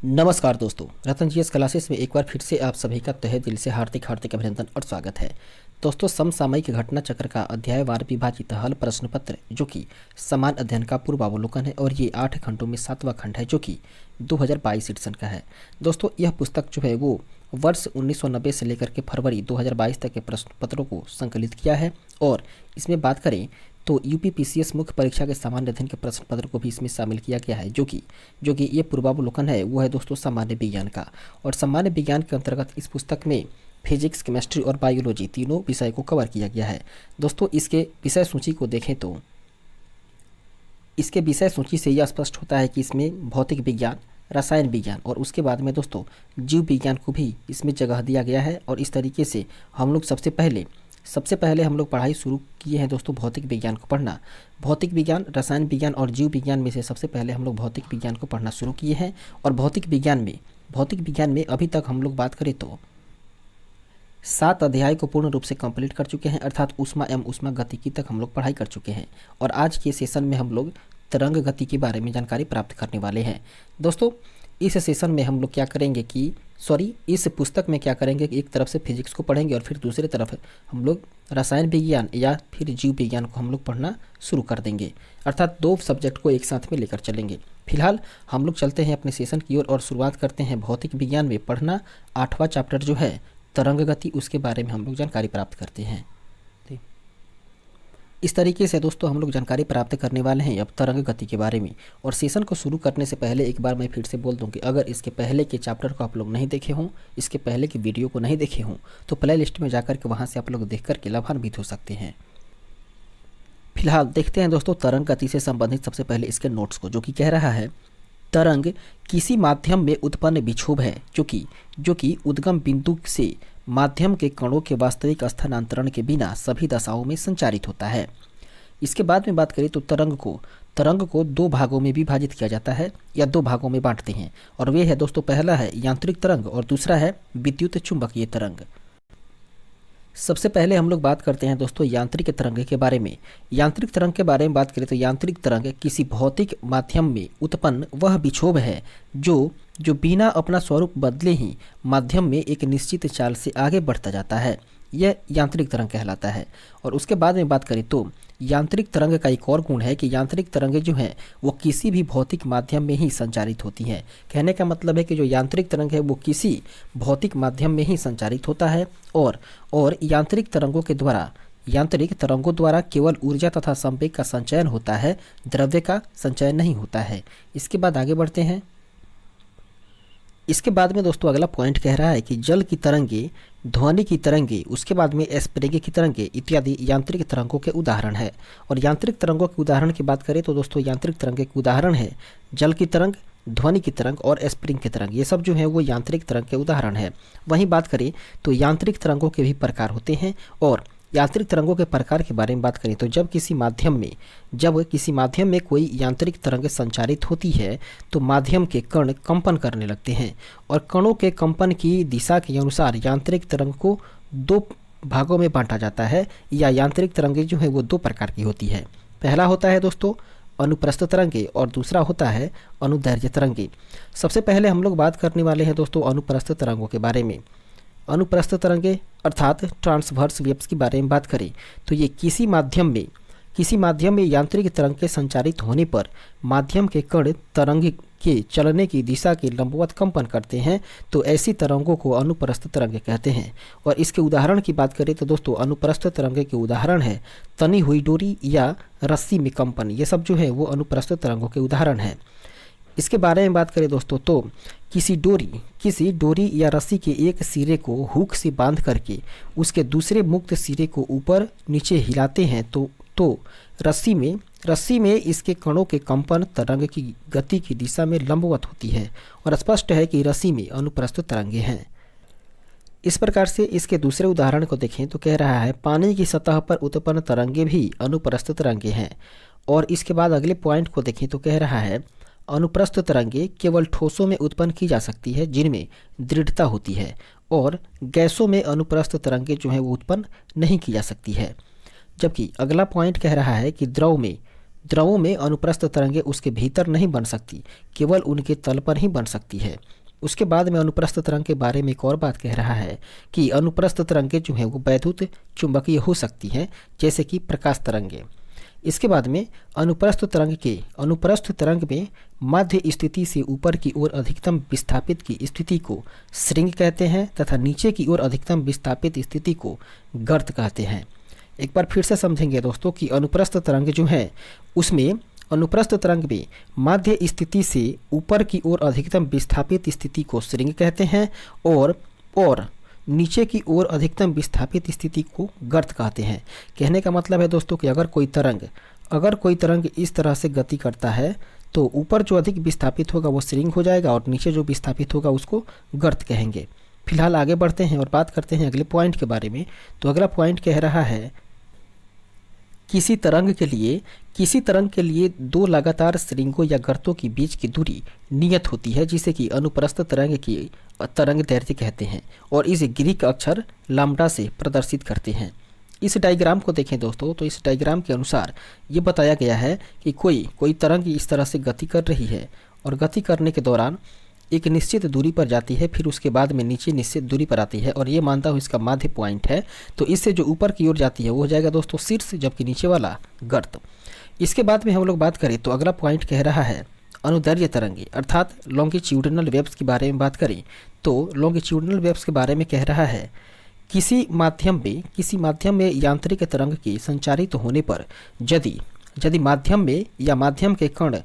नमस्कार दोस्तों, रतन GS classes में एक बार फिर से आप सभी का तहे दिल से हार्दिक हार्दिक अभिनंदन और स्वागत है। दोस्तों, समसामयिक घटना चक्र का अध्यायवार विभाजित हल प्रश्न पत्र जो कि समान अध्ययन का पूर्वावलोकन है और ये 8 खंडों में 7वां खंड है जो कि 2022 एडिशन का है। दोस्तों, यह पुस्तक जो है वो वर्ष 1990 से लेकर के फरवरी 2022 तक के प्रश्न पत्रों को संकलित किया है और इसमें बात करें तो यूपीपीसीएस मुख्य परीक्षा के सामान्य अध्ययन के प्रश्न पत्र को भी इसमें शामिल किया गया है जो कि ये पूर्वावलोकन है वो है दोस्तों सामान्य विज्ञान का। और सामान्य विज्ञान के अंतर्गत इस पुस्तक में फिजिक्स, केमिस्ट्री और बायोलॉजी तीनों विषय को कवर किया गया है। दोस्तों, इसके विषय सूची को देखें तो इसके विषय सूची से यह स्पष्ट होता है कि इसमें भौतिक विज्ञान, रसायन विज्ञान और उसके बाद में दोस्तों जीव विज्ञान को भी इसमें जगह दिया गया है। और इस तरीके से हम लोग सबसे पहले हम लोग पढ़ाई शुरू किए हैं दोस्तों भौतिक विज्ञान को पढ़ना। भौतिक विज्ञान, रसायन विज्ञान और जीव विज्ञान में से सबसे पहले हम लोग भौतिक विज्ञान को पढ़ना शुरू किए हैं। और भौतिक विज्ञान में अभी तक हम लोग बात करें तो 7 अध्याय को पूर्ण रूप से कंप्लीट कर चुके हैं, अर्थात ऊष्मा एवं ऊष्मा गतिकी तक हम लोग पढ़ाई कर चुके हैं। और आज के सेशन में हम लोग तरंग गति के बारे में जानकारी प्राप्त करने वाले हैं। दोस्तों, इस सेशन में हम लोग क्या करेंगे कि इस पुस्तक में क्या करेंगे कि एक तरफ से फिजिक्स को पढ़ेंगे और फिर दूसरी तरफ हम लोग रसायन विज्ञान या फिर जीव विज्ञान को हम लोग पढ़ना शुरू कर देंगे, अर्थात 2 सब्जेक्ट को एक साथ में लेकर चलेंगे। फिलहाल हम लोग चलते हैं अपने सेशन की ओर और शुरुआत करते हैं भौतिक विज्ञान में पढ़ना 8वां चैप्टर जो है तरंग गति, उसके बारे में हम लोग जानकारी प्राप्त करते हैं। इस तरीके से दोस्तों हम लोग जानकारी प्राप्त करने वाले हैं अब तरंग गति के बारे में। और सेशन को शुरू करने से पहले एक बार मैं फिर से बोल दूं कि अगर इसके पहले के चैप्टर को आप लोग नहीं देखे हों, इसके पहले की वीडियो को नहीं देखे हों, तो प्ले लिस्ट में जाकर के वहां से आप लोग देख करके लाभान्वित हो सकते हैं। फिलहाल देखते हैं दोस्तों तरंग गति से संबंधित सबसे पहले इसके नोट्स को, जो कि कह रहा है तरंग किसी माध्यम में उत्पन्न विक्षोभ है जो कि उद्गम बिंदु से माध्यम के कणों के वास्तविक स्थानांतरण के बिना सभी दशाओं में संचारित होता है। इसके बाद में बात करें तो तरंग को 2 भागों में विभाजित किया जाता है या 2 भागों में बांटते हैं। और वे है दोस्तों, पहला है यांत्रिक तरंग और दूसरा है विद्युत चुंबकीय तरंग। सबसे पहले हम लोग बात करते हैं दोस्तों यांत्रिक तरंग के बारे में। यांत्रिक तरंग के बारे में बात करें तो यांत्रिक तरंग किसी भौतिक माध्यम में उत्पन्न वह विक्षोभ है जो बिना अपना स्वरूप बदले ही माध्यम में एक निश्चित चाल से आगे बढ़ता जाता है, यह यांत्रिक तरंग कहलाता है। और उसके बाद में बात करें तो यांत्रिक तरंग का एक और गुण है कि यांत्रिक तरंगें जो हैं वो किसी भी भौतिक माध्यम में ही संचारित होती हैं। कहने का मतलब है कि जो यांत्रिक तरंग है वो किसी भौतिक माध्यम में ही संचारित होता है और यांत्रिक तरंगों द्वारा केवल ऊर्जा तथा संवेग का संचयन होता है, द्रव्य का संचयन नहीं होता है। इसके बाद आगे बढ़ते हैं। इसके बाद में दोस्तों अगला पॉइंट कह रहा है कि जल की तरंगे, ध्वनि की तरंगे, उसके बाद में स्प्रेगे की तरंगे इत्यादि यांत्रिक तरंगों के उदाहरण है। और यांत्रिक तरंगों के उदाहरण की बात करें तो दोस्तों यांत्रिक तरंगे के उदाहरण है जल की तरंग, ध्वनि की तरंग और स्प्रिंग की तरंग। ये सब जो है वो यांत्रिक तरंग के उदाहरण है। वहीं बात करें तो यांत्रिक तरंगों के भी प्रकार होते हैं। और यांत्रिक तरंगों के प्रकार के बारे में बात करें तो जब किसी माध्यम में कोई यांत्रिक तरंग संचारित होती है तो माध्यम के कण कंपन करने लगते हैं और कणों के कंपन की दिशा के अनुसार यांत्रिक तरंग को 2 भागों में बांटा जाता है। या यांत्रिक तरंगें जो है वो 2 प्रकार की होती है। पहला होता है दोस्तों अनुप्रस्थ तरंगे और दूसरा होता है अनुदैर्घ्य तरंगे। सबसे पहले हम लोग बात करने वाले हैं दोस्तों अनुप्रस्थ तरंगों के बारे में। अनुप्रस्थ तरंगे अर्थात ट्रांसवर्स वेव्स के बारे में बात करें तो ये किसी माध्यम में यांत्रिक तरंग के संचारित होने पर माध्यम के कण तरंग के चलने की दिशा के लंबवत कंपन करते हैं, तो ऐसी तरंगों को अनुप्रस्थ तरंगे कहते हैं। और इसके उदाहरण की बात करें तो दोस्तों अनुप्रस्थ तरंगे के उदाहरण है तनी हुई डोरी या रस्सी में कंपन। ये सब जो है वो अनुप्रस्थ तरंगों के उदाहरण है। इसके बारे में बात करें दोस्तों तो किसी डोरी या रस्सी के एक सिरे को हुक से बांध करके उसके दूसरे मुक्त सिरे को ऊपर नीचे हिलाते हैं तो रस्सी में इसके कणों के कंपन तरंग की गति की दिशा में लंबवत होती है और स्पष्ट है कि रस्सी में अनुप्रस्थ तरंगे हैं। इस प्रकार से इसके दूसरे उदाहरण को देखें तो कह रहा है पानी की सतह पर उत्पन्न तरंगे भी अनुप्रस्थ तरंगे हैं। और इसके बाद अगले पॉइंट को देखें तो कह रहा है अनुप्रस्थ तरंगे केवल ठोसों में उत्पन्न की जा सकती है जिनमें दृढ़ता होती है और गैसों में अनुप्रस्थ तरंगे जो है वो उत्पन्न नहीं की जा सकती है। जबकि अगला पॉइंट कह रहा है कि द्रवों में अनुप्रस्थ तरंगें उसके भीतर नहीं बन सकती, केवल उनके तल पर ही बन सकती है। उसके बाद में अनुप्रस्थ तरंग के बारे में एक और बात कह रहा है कि अनुप्रस्थ तरंगें जो हैं वो वैद्युत चुंबकीय हो सकती हैं, जैसे कि प्रकाश तरंगें। इसके बाद में अनुप्रस्थ तरंग में मध्य स्थिति से ऊपर की ओर अधिकतम विस्थापित की स्थिति को श्रृंग कहते हैं तथा नीचे की ओर अधिकतम विस्थापित स्थिति को गर्त कहते हैं। एक बार फिर से समझेंगे दोस्तों कि अनुप्रस्थ तरंग जो है उसमें अनुप्रस्थ तरंग में मध्य स्थिति से ऊपर की ओर अधिकतम विस्थापित स्थिति को श्रृंग कहते हैं और नीचे की ओर अधिकतम विस्थापित स्थिति को गर्त कहते हैं। कहने का मतलब है दोस्तों कि अगर कोई तरंग इस तरह से गति करता है तो ऊपर जो अधिक विस्थापित होगा वो श्रृंग हो जाएगा और नीचे जो विस्थापित होगा उसको गर्त कहेंगे। फिलहाल आगे बढ़ते हैं और बात करते हैं अगले पॉइंट के बारे में। तो अगला पॉइंट कह रहा है किसी तरंग के लिए दो लगातार श्रृंगों या गर्तों के बीच की दूरी नियत होती है, जिसे कि अनुप्रस्थ तरंग की तरंग दैर्ध्य कहते हैं और इसे ग्रीक अक्षर लैम्डा से प्रदर्शित करते हैं। इस डायग्राम को देखें दोस्तों, तो इस डायग्राम के अनुसार ये बताया गया है कि कोई तरंग इस तरह से गति कर रही है और गति करने के दौरान एक निश्चित दूरी पर जाती है, फिर उसके बाद में नीचे निश्चित दूरी पर आती है और ये मानता हूँ इसका माध्य पॉइंट है। तो इससे जो ऊपर की ओर जाती है वो हो जाएगा दोस्तों शीर्ष, जबकि नीचे वाला गर्त। इसके बाद में हम लोग बात करें तो अगला पॉइंट कह रहा है अनुदैर्घ्य तरंगे अर्थात लॉन्गिट्यूडिनल वेव्स के बारे में बात करें तो लॉन्गिट्यूडिनल वेव्स के बारे में कह रहा है किसी माध्यम में यांत्रिक तरंग के संचारित होने पर यदि माध्यम में या माध्यम के कण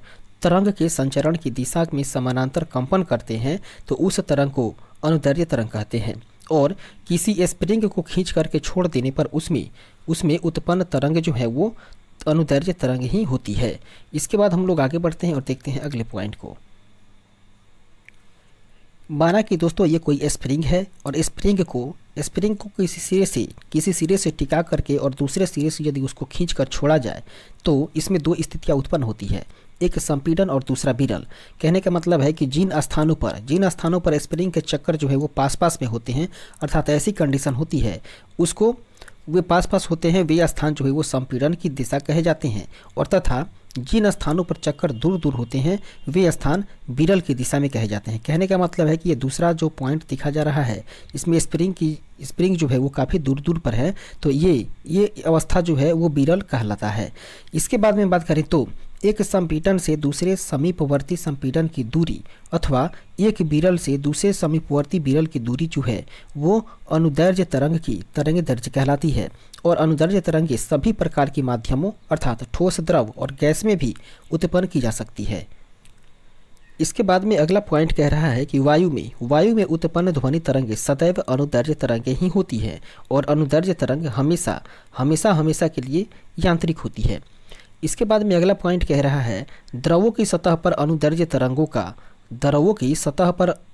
तरंग के संचरण की दिशा में समानांतर कंपन करते हैं तो उस तरंग को अनुदैर्घ्य तरंग कहते हैं। और किसी स्प्रिंग को खींच करके छोड़ देने पर उसमें उत्पन्न तरंग जो है वो अनुदैर्घ्य तरंग ही होती है। इसके बाद हम लोग आगे बढ़ते हैं और देखते हैं अगले पॉइंट को। माना कि दोस्तों ये कोई स्प्रिंग है और स्प्रिंग को किसी सिरे से टिका करके और दूसरे सिरे से यदि उसको खींच कर छोड़ा जाए तो इसमें दो स्थितियां उत्पन्न होती है, एक संपीड़न और दूसरा विरल। कहने का मतलब है कि जिन स्थानों पर स्प्रिंग के चक्कर जो है वो पास में होते हैं, अर्थात ऐसी कंडीशन होती है उसको वे पास होते हैं, वे स्थान जो है वो संपीड़न की दिशा कहे जाते हैं। और तथा जिन स्थानों पर चक्कर दूर होते हैं वे स्थान विरल की दिशा में कहे जाते हैं। कहने का मतलब है कि ये दूसरा जो पॉइंट दिखा जा रहा है इसमें स्प्रिंग जो है वो काफ़ी दूर पर है, तो ये अवस्था जो है वो विरल कहलाता है। इसके बाद में बात करें तो एक संपीड़न से दूसरे समीपवर्ती संपीड़न की दूरी अथवा एक विरल से दूसरे समीपवर्ती विरल की दूरी जो है वो अनुदैर्घ्य तरंग की तरंग दैर्घ्य कहलाती है। और अनुदैर्घ्य तरंगें सभी प्रकार के माध्यमों अर्थात ठोस, द्रव और गैस में भी उत्पन्न की जा सकती है। इसके बाद में अगला पॉइंट कह रहा है कि वायु में उत्पन्न ध्वनि तरंगें सदैव अनुदैर्घ्य तरंगें ही होती है और अनुदैर्घ्य तरंग हमेशा के लिए यांत्रिक होती है। इसके बाद में अगला पॉइंट कह रहा है द्रवों की सतह पर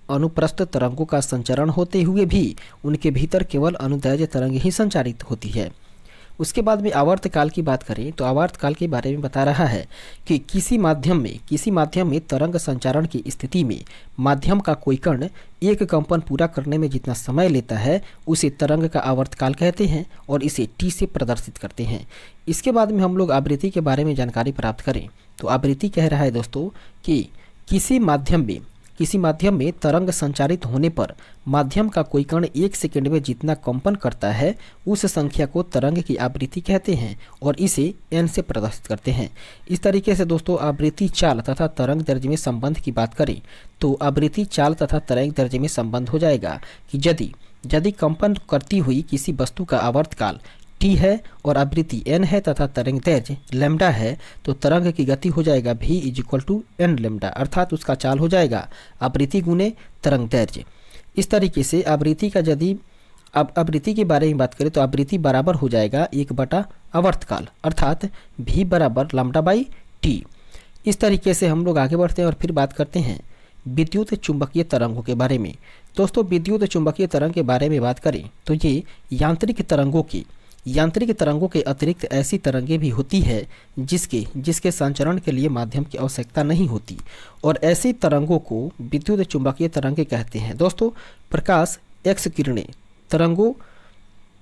अनुप्रस्थ तरंगों का संचरण होते हुए भी उनके भीतर केवल अनुदैर्घ्य तरंग ही संचारित होती है। उसके बाद में आवर्तकाल की बात करें तो आवर्तकाल के बारे में बता रहा है कि किसी माध्यम में तरंग संचारण की स्थिति में माध्यम का कोई कण एक कंपन पूरा करने में जितना समय लेता है उसे तरंग का आवर्तकाल कहते हैं और इसे टी से प्रदर्शित करते हैं। इसके बाद में हम लोग आवृत्ति के बारे में जानकारी प्राप्त करें तो आवृत्ति कह रहा है दोस्तों कि किसी माध्यम में तरंग संचारित होने पर माध्यम का कोई कण 1 सेकंड में जितना कंपन करता है उस संख्या को तरंग की आवृत्ति कहते हैं और इसे n से प्रदर्शित करते हैं। इस तरीके से दोस्तों आवृत्ति चाल तथा तरंग दैर्घ्य में संबंध की बात करें तो आवृत्ति चाल तथा तरंग दैर्घ्य में संबंध हो जाएगा कि यदि कंपन करती हुई किसी वस्तु का आवर्तकाल t है और आवृत्ति n है तथा तरंग दैर्घ्य लैम्डा है तो तरंग की गति हो जाएगा v = n लैम्डा, अर्थात उसका चाल हो जाएगा आवृत्ति गुने तरंग दैर्घ्य। इस तरीके से आवृत्ति के बारे में बात करें तो आवृत्ति बराबर हो जाएगा 1/, आवर्तकाल अर्थात v = λ/t। इस तरीके से हम लोग आगे बढ़ते हैं और फिर बात करते हैं विद्युत चुंबकीय तरंगों के बारे में। दोस्तों विद्युत चुंबकीय तरंग के बारे में बात करें तो ये यांत्रिक तरंगों के अतिरिक्त ऐसी तरंगें भी होती है जिसके संचरण के लिए माध्यम की आवश्यकता नहीं होती और ऐसी तरंगों को विद्युत चुंबकीय तरंगें कहते हैं। दोस्तों प्रकाश एक्स किरणें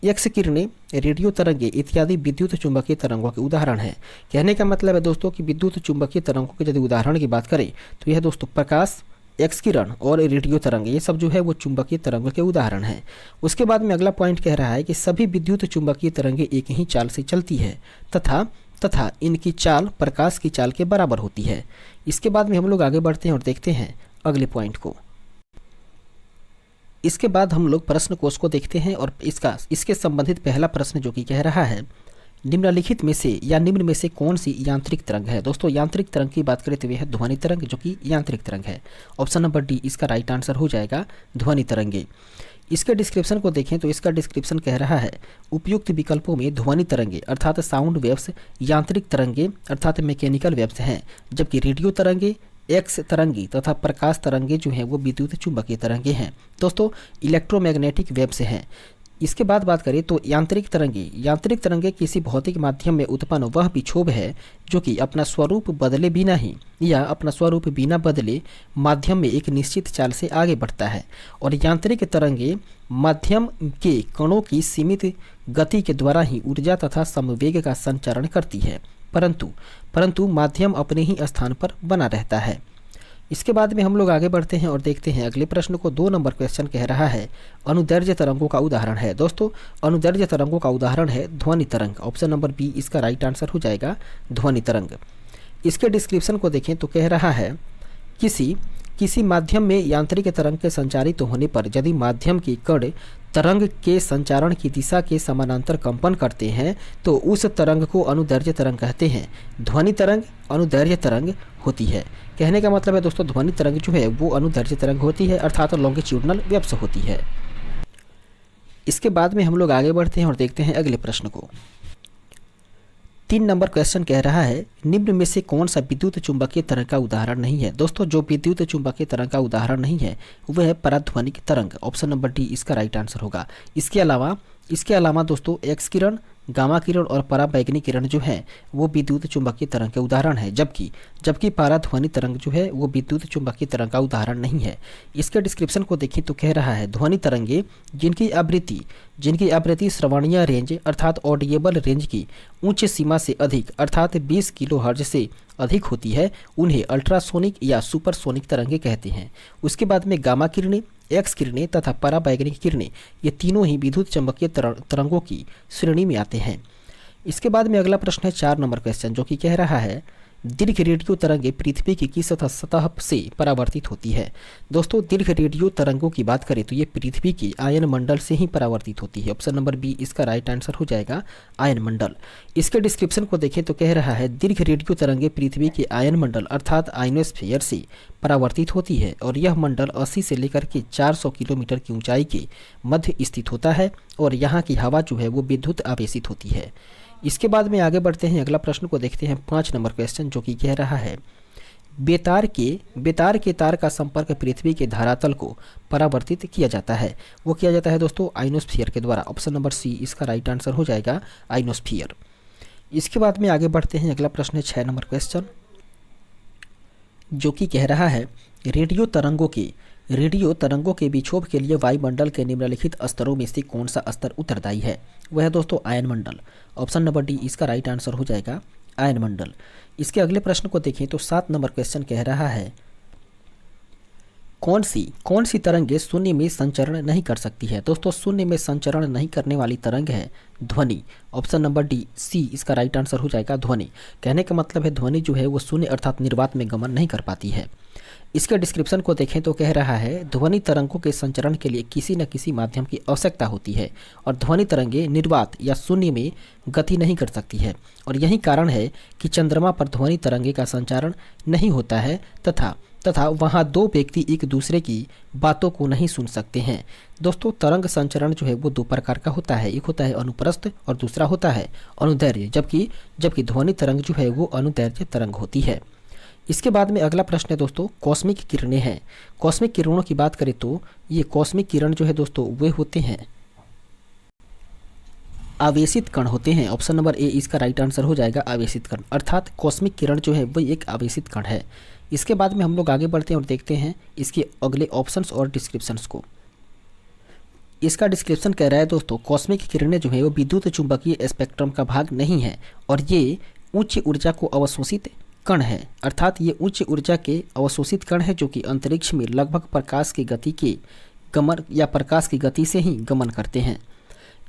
एक्स किरणें, रेडियो तरंगे इत्यादि विद्युत चुंबकीय तरंगों के उदाहरण हैं। कहने का मतलब है दोस्तों कि विद्युत चुंबकीय तरंगों के यदि उदाहरण की बात करें तो यह दोस्तों प्रकाश, एक्स किरण और रेडियो तरंग, ये सब जो है वो चुंबकीय तरंगों के उदाहरण हैं। उसके बाद में अगला पॉइंट कह रहा है कि सभी विद्युत चुंबकीय तरंगें एक ही चाल से चलती है तथा इनकी चाल प्रकाश की चाल के बराबर होती है। इसके बाद में हम लोग आगे बढ़ते हैं और देखते हैं अगले पॉइंट को। इसके बाद हम लोग प्रश्न कोश को देखते हैं और इसके संबंधित पहला प्रश्न जो कि कह रहा है निम्नलिखित में से या निम्न में से कौन सी यांत्रिक तरंग है। दोस्तों यांत्रिक तरंग की बात करें तो यह है ध्वनि तरंग, जो कि यांत्रिक तरंग है। ऑप्शन नंबर डी इसका राइट आंसर हो जाएगा, ध्वनि तरंगे। इसके डिस्क्रिप्शन को देखें तो इसका डिस्क्रिप्शन कह रहा है उपयुक्त विकल्पों में ध्वनि तरंगे अर्थात साउंड वेव्स, यांत्रिक तरंगे अर्थात मैकेनिकल वेव्स हैं, जबकि रेडियो तरंगे, एक्स तरंगी तथा प्रकाश तरंगे जो हैं वो विद्युत चुंबकीय तरंगे हैं। दोस्तों इलेक्ट्रोमैग्नेटिक वेव्स हैं। इसके बाद बात करें तो यांत्रिक तरंगे किसी भौतिक माध्यम में उत्पन्न वह विक्षोभ है जो कि अपना स्वरूप बदले बिना ही या अपना स्वरूप बिना बदले माध्यम में एक निश्चित चाल से आगे बढ़ता है। और यांत्रिक तरंगे माध्यम के कणों की सीमित गति के द्वारा ही ऊर्जा तथा समवेग का संचारण करती है, परंतु माध्यम अपने ही स्थान पर बना रहता है। इसके बाद में हम लोग आगे बढ़ते हैं और देखते हैं अगले प्रश्न को। 2 नंबर क्वेश्चन कह रहा है अनुदैर्ध्य तरंगों का उदाहरण है। दोस्तों अनुदैर्ध्य तरंगों का उदाहरण है ध्वनि तरंग। ऑप्शन नंबर बी इसका राइट आंसर हो जाएगा, ध्वनि तरंग। इसके डिस्क्रिप्शन को देखें तो कह रहा है किसी माध्यम में यांत्रिक तरंग के संचारित होने पर यदि माध्यम की कण तरंग के संचारण की दिशा के समानांतर कंपन करते हैं तो उस तरंग को अनुदैर्ध्य तरंग कहते हैं। ध्वनि तरंग अनुदैर्ध्य तरंग होती है। कहने का मतलब है दोस्तों ध्वनि तरंग जो है वो अनुदैर्ध्य तरंग होती है अर्थात लॉन्गिट्यूडनल वेव्स होती है। इसके बाद में हम लोग आगे बढ़ते हैं और देखते हैं अगले प्रश्न को। 3 नंबर क्वेश्चन कह रहा है निम्न में से कौन सा विद्युत चुंबकीय तरंग का उदाहरण नहीं है। दोस्तों जो विद्युत चुंबकीय तरंग का उदाहरण नहीं है वह है पराध्वनिक तरंग। ऑप्शन नंबर डी इसका राइट आंसर होगा। इसके अलावा दोस्तों एक्स किरण, गामा किरण और पराबैंगनी किरण जो है वो विद्युत चुंबकीय तरंग के उदाहरण है, जबकि पराध्वनि तरंग जो है वो विद्युत चुंबकीय तरंग का उदाहरण नहीं है। इसके डिस्क्रिप्शन को देखें तो कह रहा है ध्वनि तरंगे जिनकी आवृत्ति श्रवणीय रेंज अर्थात ऑडिएबल रेंज की उच्च सीमा से अधिक अर्थात 20 किलोहर्ट्ज से अधिक होती है उन्हें अल्ट्रासोनिक या सुपरसोनिक तरंगे कहते हैं। उसके बाद में गामा किरणें, एक्स किरणें तथा पराबैंगनी किरणें ये तीनों ही विद्युत चुंबकीय तरंगों की श्रेणी में आते हैं। इसके बाद में अगला प्रश्न है 4 नंबर क्वेश्चन जो कि कह रहा है दीर्घ रेडियो तरंगे पृथ्वी की किस सतह से परावर्तित होती है। दोस्तों दीर्घ रेडियो तरंगों की बात करें तो ये पृथ्वी की आयन मंडल से ही परावर्तित होती है। ऑप्शन नंबर बी इसका राइट आंसर हो जाएगा, आयन मंडल। इसके डिस्क्रिप्शन को देखें तो कह रहा है दीर्घ रेडियो तरंगे पृथ्वी के आयन मंडल अर्थात आयनोस्फीयर से परावर्तित होती है और यह मंडल 80 से लेकर के 400 किलोमीटर की ऊंचाई के मध्य स्थित होता है और यहाँ की हवा जो है वो विद्युत आवेशित होती है। इसके बाद में आगे बढ़ते हैं अगला प्रश्न को देखते हैं 5 नंबर क्वेश्चन जो कि कह रहा है बेतार के तार का संपर्क पृथ्वी के धरातल को परावर्तित किया जाता है। वो किया जाता है दोस्तों आइनोस्फीयर के द्वारा। ऑप्शन नंबर सी इसका राइट आंसर हो जाएगा, आइनोस्फीयर। इसके बाद में आगे बढ़ते हैं अगला प्रश्न है 6 नंबर क्वेश्चन जो कि कह रहा है रेडियो तरंगों के विक्षोभ के लिए वायुमंडल के निम्नलिखित स्तरों में से कौन सा स्तर उत्तरदायी है। वह है दोस्तों आयन मंडल। ऑप्शन नंबर डी इसका राइट आंसर हो जाएगा, आयन मंडल। इसके अगले प्रश्न को देखें तो 7 नंबर क्वेश्चन कह रहा है कौन सी तरंगे शून्य में संचरण नहीं कर सकती है। दोस्तों शून्य में संचरण नहीं करने वाली तरंग है ध्वनि। ऑप्शन नंबर डी सी इसका राइट आंसर हो जाएगा, ध्वनि। कहने का मतलब है ध्वनि जो है वो शून्य अर्थात निर्वात में गमन नहीं कर पाती है। इसके डिस्क्रिप्शन को देखें तो कह रहा है ध्वनि तरंगों के संचरण के लिए किसी न किसी माध्यम की आवश्यकता होती है और ध्वनि तरंगे निर्वात या शून्य में गति नहीं कर सकती है और यही कारण है कि चंद्रमा पर ध्वनि तरंगे का संचारण नहीं होता है तथा वहाँ 2 व्यक्ति एक दूसरे की बातों को नहीं सुन सकते हैं। दोस्तों तरंग संचरण जो है वो 2 प्रकार का होता है, एक होता है अनुप्रस्थ और दूसरा होता है अनुदैर्ध्य, जबकि ध्वनि तरंग जो है वो अनुदैर्ध्य तरंग होती है। इसके बाद में अगला प्रश्न है दोस्तों कॉस्मिक किरणें हैं। कॉस्मिक किरणों की बात करें तो ये कॉस्मिक किरण जो है दोस्तों वे होते हैं आवेशित कण होते हैं। ऑप्शन नंबर ए इसका राइट आंसर हो जाएगा, आवेशित कण। अर्थात कॉस्मिक किरण जो है वो एक आवेशित कण है। इसके बाद में हम लोग आगे बढ़ते हैं और देखते हैं इसके अगले ऑप्शंस और डिस्क्रिप्शंस को। इसका डिस्क्रिप्शन कह रहा है दोस्तों, कॉस्मिक किरणें जो है वो विद्युत चुंबकीय स्पेक्ट्रम का भाग नहीं है और ये उच्च ऊर्जा को अवशोषित कण है, अर्थात ये उच्च ऊर्जा के अवशोषित कण है जो कि अंतरिक्ष में लगभग प्रकाश की गति के गमन या प्रकाश की गति से ही गमन करते हैं।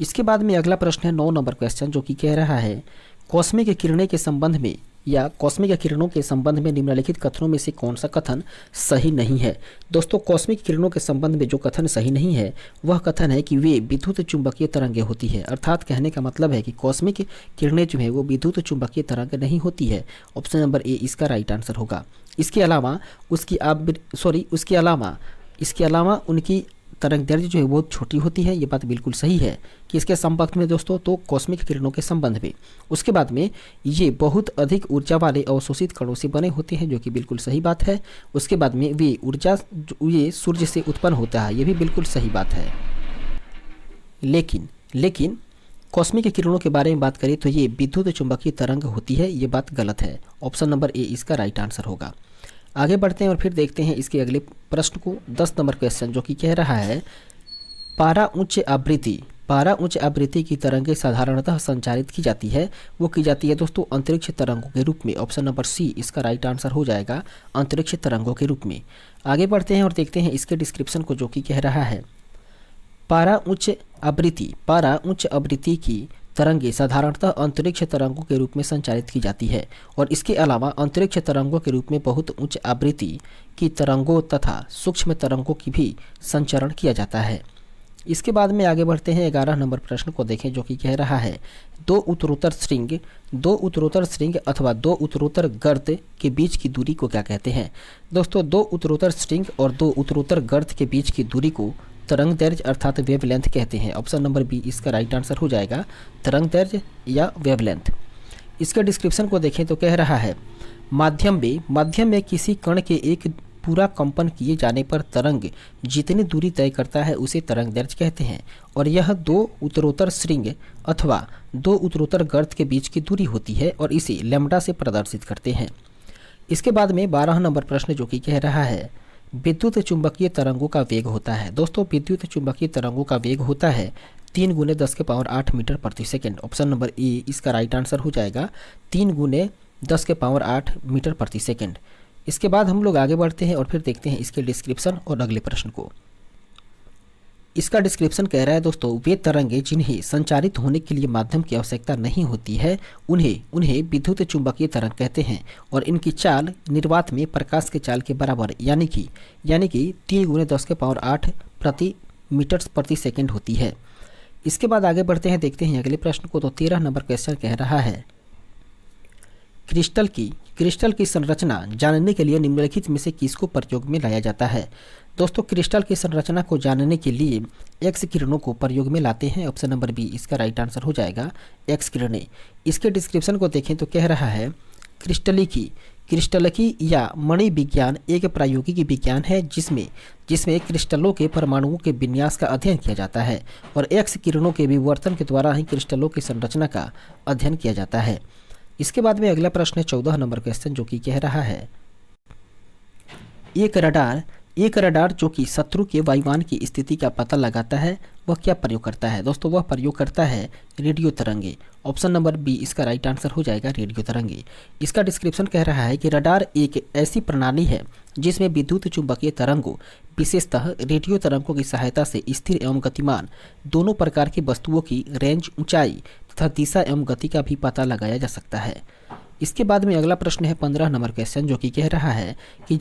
इसके बाद में अगला प्रश्न है 9 नंबर क्वेश्चन, जो कि कह रहा है कॉस्मिक किरणें के संबंध में या कॉस्मिक किरणों के संबंध में निम्नलिखित कथनों में से कौन सा कथन सही नहीं है। दोस्तों, कॉस्मिक किरणों के संबंध में जो कथन सही नहीं है वह कथन है कि वे विद्युत चुंबकीय तरंगें होती है, अर्थात कहने का मतलब है कि कॉस्मिक किरणें जो है वो विद्युत चुंबकीय तरंग नहीं होती है। ऑप्शन नंबर ए इसका राइट आंसर होगा। इसके अलावा उनकी तरंग दैर्घ्य जो है बहुत छोटी होती है, ये बात बिल्कुल सही है कि इसके संपर्क में दोस्तों तो कॉस्मिक किरणों के संबंध में। उसके बाद में ये बहुत अधिक ऊर्जा वाले अवशोषित कणों से बने होते हैं, जो कि बिल्कुल सही बात है। उसके बाद में ये सूर्य से उत्पन्न होता है, ये भी बिल्कुल सही बात है। लेकिन कॉस्मिक किरणों के बारे में बात करें तो ये विद्युत चुंबकीय तरंग होती है, ये बात गलत है। ऑप्शन नंबर ए इसका राइट आंसर होगा। आगे बढ़ते हैं और फिर देखते हैं इसके अगले प्रश्न को, 10 नंबर क्वेश्चन, जो कि कह रहा है पारा उच्च आवृत्ति की तरंगें साधारणतः संचारित की जाती है, वो की जाती है दोस्तों अंतरिक्ष तरंगों के रूप में। ऑप्शन नंबर सी इसका राइट आंसर हो जाएगा, अंतरिक्ष तरंगों के रूप में। आगे बढ़ते हैं और देखते हैं इसके डिस्क्रिप्शन को, जो कि कह रहा है पारा उच्च आवृत्ति की तरंगें साधारणतः अंतरिक्ष तरंगों के रूप में संचारित की जाती है और इसके अलावा अंतरिक्ष तरंगों के रूप में बहुत उच्च आवृत्ति की तरंगों तथा सूक्ष्म तरंगों की भी संचरण किया जाता है। इसके बाद में आगे बढ़ते हैं 11 नंबर प्रश्न को देखें, जो कि कह रहा है दो उत्तरोत्तर स्ट्रिंग अथवा दो उत्तरोत्तर गर्त के बीच की दूरी को क्या कहते हैं। दोस्तों, दो उत्तरोत्तर स्ट्रिंग और दो उत्तरोत्तर गर्त के बीच की दूरी को तरंग दैर्घ्य अर्थात वेवलेंथ कहते हैं। ऑप्शन नंबर बी इसका राइट आंसर हो जाएगा, तरंग दैर्घ्य या वेवलेंथ। इसके डिस्क्रिप्शन को देखें तो कह रहा है माध्यम में किसी कण के एक पूरा कंपन किए जाने पर तरंग जितनी दूरी तय करता है उसे तरंग दैर्घ्य कहते हैं और यह दो उत्तरोत्तर स्ट्रिंग अथवा दो उत्तरोत्तर गर्त के बीच की दूरी होती है और इसे लैम्ब्डा से प्रदर्शित करते हैं। इसके बाद में 12 नंबर प्रश्न, जो कि कह रहा है विद्युत चुंबकीय तरंगों का वेग होता है। दोस्तों, विद्युत चुंबकीय तरंगों का वेग होता है 3 × 10⁸ मीटर प्रति सेकंड। ऑप्शन नंबर ए इसका राइट आंसर हो जाएगा, 3 × 10⁸ मीटर प्रति सेकंड। इसके बाद हम लोग आगे बढ़ते हैं और फिर देखते हैं इसके डिस्क्रिप्शन और अगले प्रश्न को। इसका डिस्क्रिप्शन कह रहा है दोस्तों, वे तरंगे जिन्हें संचारित होने के लिए माध्यम की आवश्यकता नहीं होती है उन्हें विद्युत चुंबकीय तरंग कहते हैं और इनकी चाल निर्वात में प्रकाश के चाल के बराबर यानी कि 3 × 10⁸ मीटर प्रति सेकंड होती है। इसके बाद आगे बढ़ते हैं, देखते हैं अगले प्रश्न को। तो 13 नंबर क्वेश्चन कह रहा है क्रिस्टल की संरचना जानने के लिए निम्नलिखित में से किसको प्रयोग में लाया जाता है। दोस्तों, क्रिस्टल की संरचना को जानने के लिए एक्स किरणों को प्रयोग में लाते हैं। ऑप्शन नंबर बी इसका राइट आंसर हो जाएगा, एक्स किरणें। इसके डिस्क्रिप्शन को देखें तो कह रहा है क्रिस्टलिकी या मणि विज्ञान एक प्रायोगिक विज्ञान है जिसमें क्रिस्टलों के परमाणुओं के विन्यास का अध्ययन किया जाता है और एक्स किरणों के विवर्तन के द्वारा ही क्रिस्टलों की संरचना का अध्ययन किया जाता है। इसके बाद में अगला प्रश्न है 14 नंबर क्वेश्चन, जो कि कह रहा है एक रडार जो कि शत्रु के वायुयान की स्थिति का पता लगाता है वह क्या प्रयोग करता है। दोस्तों, वह प्रयोग करता है रेडियो तरंगे। ऑप्शन नंबर बी इसका राइट आंसर हो जाएगा, रेडियो तरंगे। इसका डिस्क्रिप्शन कह रहा है कि रडार एक ऐसी प्रणाली है जिसमें विद्युत चुंबकीय तरंगों विशेषतः रेडियो तरंगों की सहायता से स्थिर एवं गतिमान दोनों प्रकार की वस्तुओं की रेंज, ऊंचाई तथा दिशा एवं गति का भी पता लगाया जा सकता है। इसके बाद में अगला प्रश्न है 15 नंबर क्वेश्चन, जो कि कह रहा है कि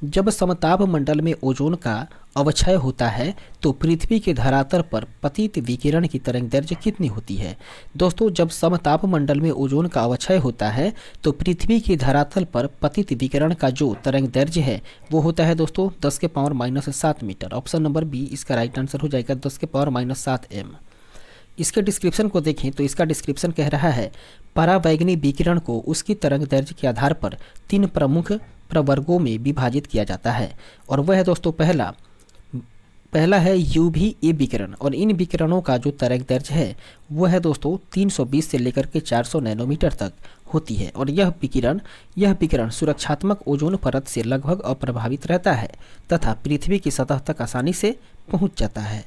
जब समताप मंडल में ओजोन का अवक्षय होता है तो पृथ्वी के धरातल पर पतित विकिरण की तरंग दैर्घ्य कितनी होती है। दोस्तों, जब समताप मंडल में ओजोन का अवक्षय होता है तो पृथ्वी के धरातल पर पतित विकिरण का जो तरंग दैर्घ्य है वो होता है दोस्तों 10⁻⁷ मीटर। ऑप्शन नंबर बी इसका राइट आंसर हो जाएगा, 10⁻⁷ m। इसके डिस्क्रिप्शन को देखें तो इसका डिस्क्रिप्शन कह रहा है परावैंगनी विकिरण को उसकी तरंग दैर्घ्य के आधार पर 3 प्रमुख प्रवर्गों में विभाजित किया जाता है और वह है दोस्तों पहला है UVA विकिरण और इन विकिरणों का जो तरंग दैर्घ्य है वह है दोस्तों 320 से लेकर के 400 नैनोमीटर तक होती है और यह विकिरण सुरक्षात्मक ओजोन परत से लगभग अप्रभावित रहता है तथा पृथ्वी की सतह तक आसानी से पहुंच जाता है।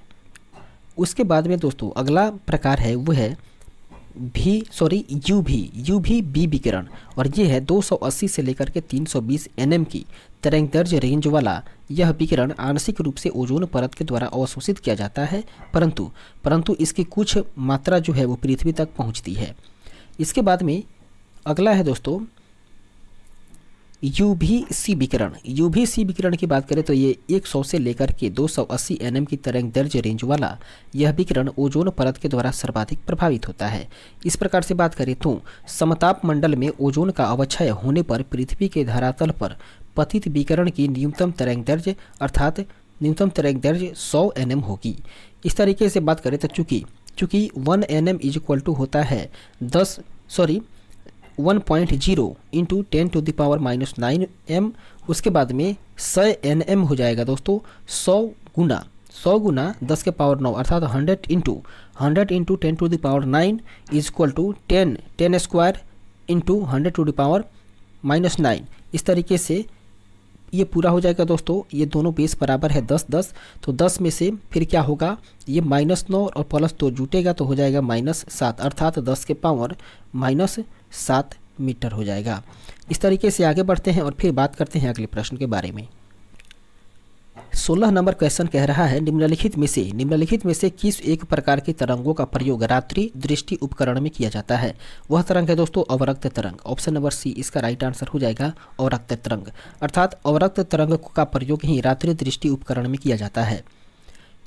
उसके बाद में दोस्तों अगला प्रकार है वो है यूवी बी विकिरण, और ये है 280 से लेकर के 320 nm की तरंगदैर्घ्य रेंज वाला यह विकिरण आंशिक रूप से ओजोन परत के द्वारा अवशोषित किया जाता है, परंतु इसकी कुछ मात्रा जो है वो पृथ्वी तक पहुंचती है। इसके बाद में अगला है दोस्तों यूवीसी विकिरण की बात करें तो ये 100 से लेकर के 280 nm की तरंगदैर्घ्य रेंज वाला यह विकिरण ओजोन परत के द्वारा सर्वाधिक प्रभावित होता है। इस प्रकार से बात करें तो समताप मंडल में ओजोन का अवक्षय होने पर पृथ्वी के धरातल पर पतित विकिरण की न्यूनतम तरंगदैर्घ्य अर्थात न्यूनतम तरंगदैर्घ्य 100 nm होगी। इस तरीके से बात करें तो चूँकि 1 nm इज इक्वल टू होता है 1.0 इंटू 10⁻⁹ m, उसके बाद में 100 nm हो जाएगा दोस्तों 100 गुना 10⁹ अर्थात 100 into 10⁻⁹ is equal to 10 square into 100⁻⁹। इस तरीके से ये पूरा हो जाएगा दोस्तों। ये दोनों बेस बराबर है 10 तो 10 में से फिर क्या होगा, ये -9 और +2 जुटेगा तो हो जाएगा -7 अर्थात 10⁻⁻7 मीटर हो जाएगा। इस तरीके से आगे बढ़ते हैं और फिर बात करते हैं अगले प्रश्न के बारे में। 16 नंबर क्वेश्चन कह रहा है निम्नलिखित में से किस एक प्रकार की तरंगों का प्रयोग रात्रि दृष्टि उपकरण में किया जाता है। वह तरंग है दोस्तों अवरक्त तरंग। ऑप्शन नंबर सी इसका राइट आंसर हो जाएगा अवरक्त तरंग, अर्थात अवरक्त तरंग का प्रयोग ही रात्रि दृष्टि उपकरण में किया जाता है।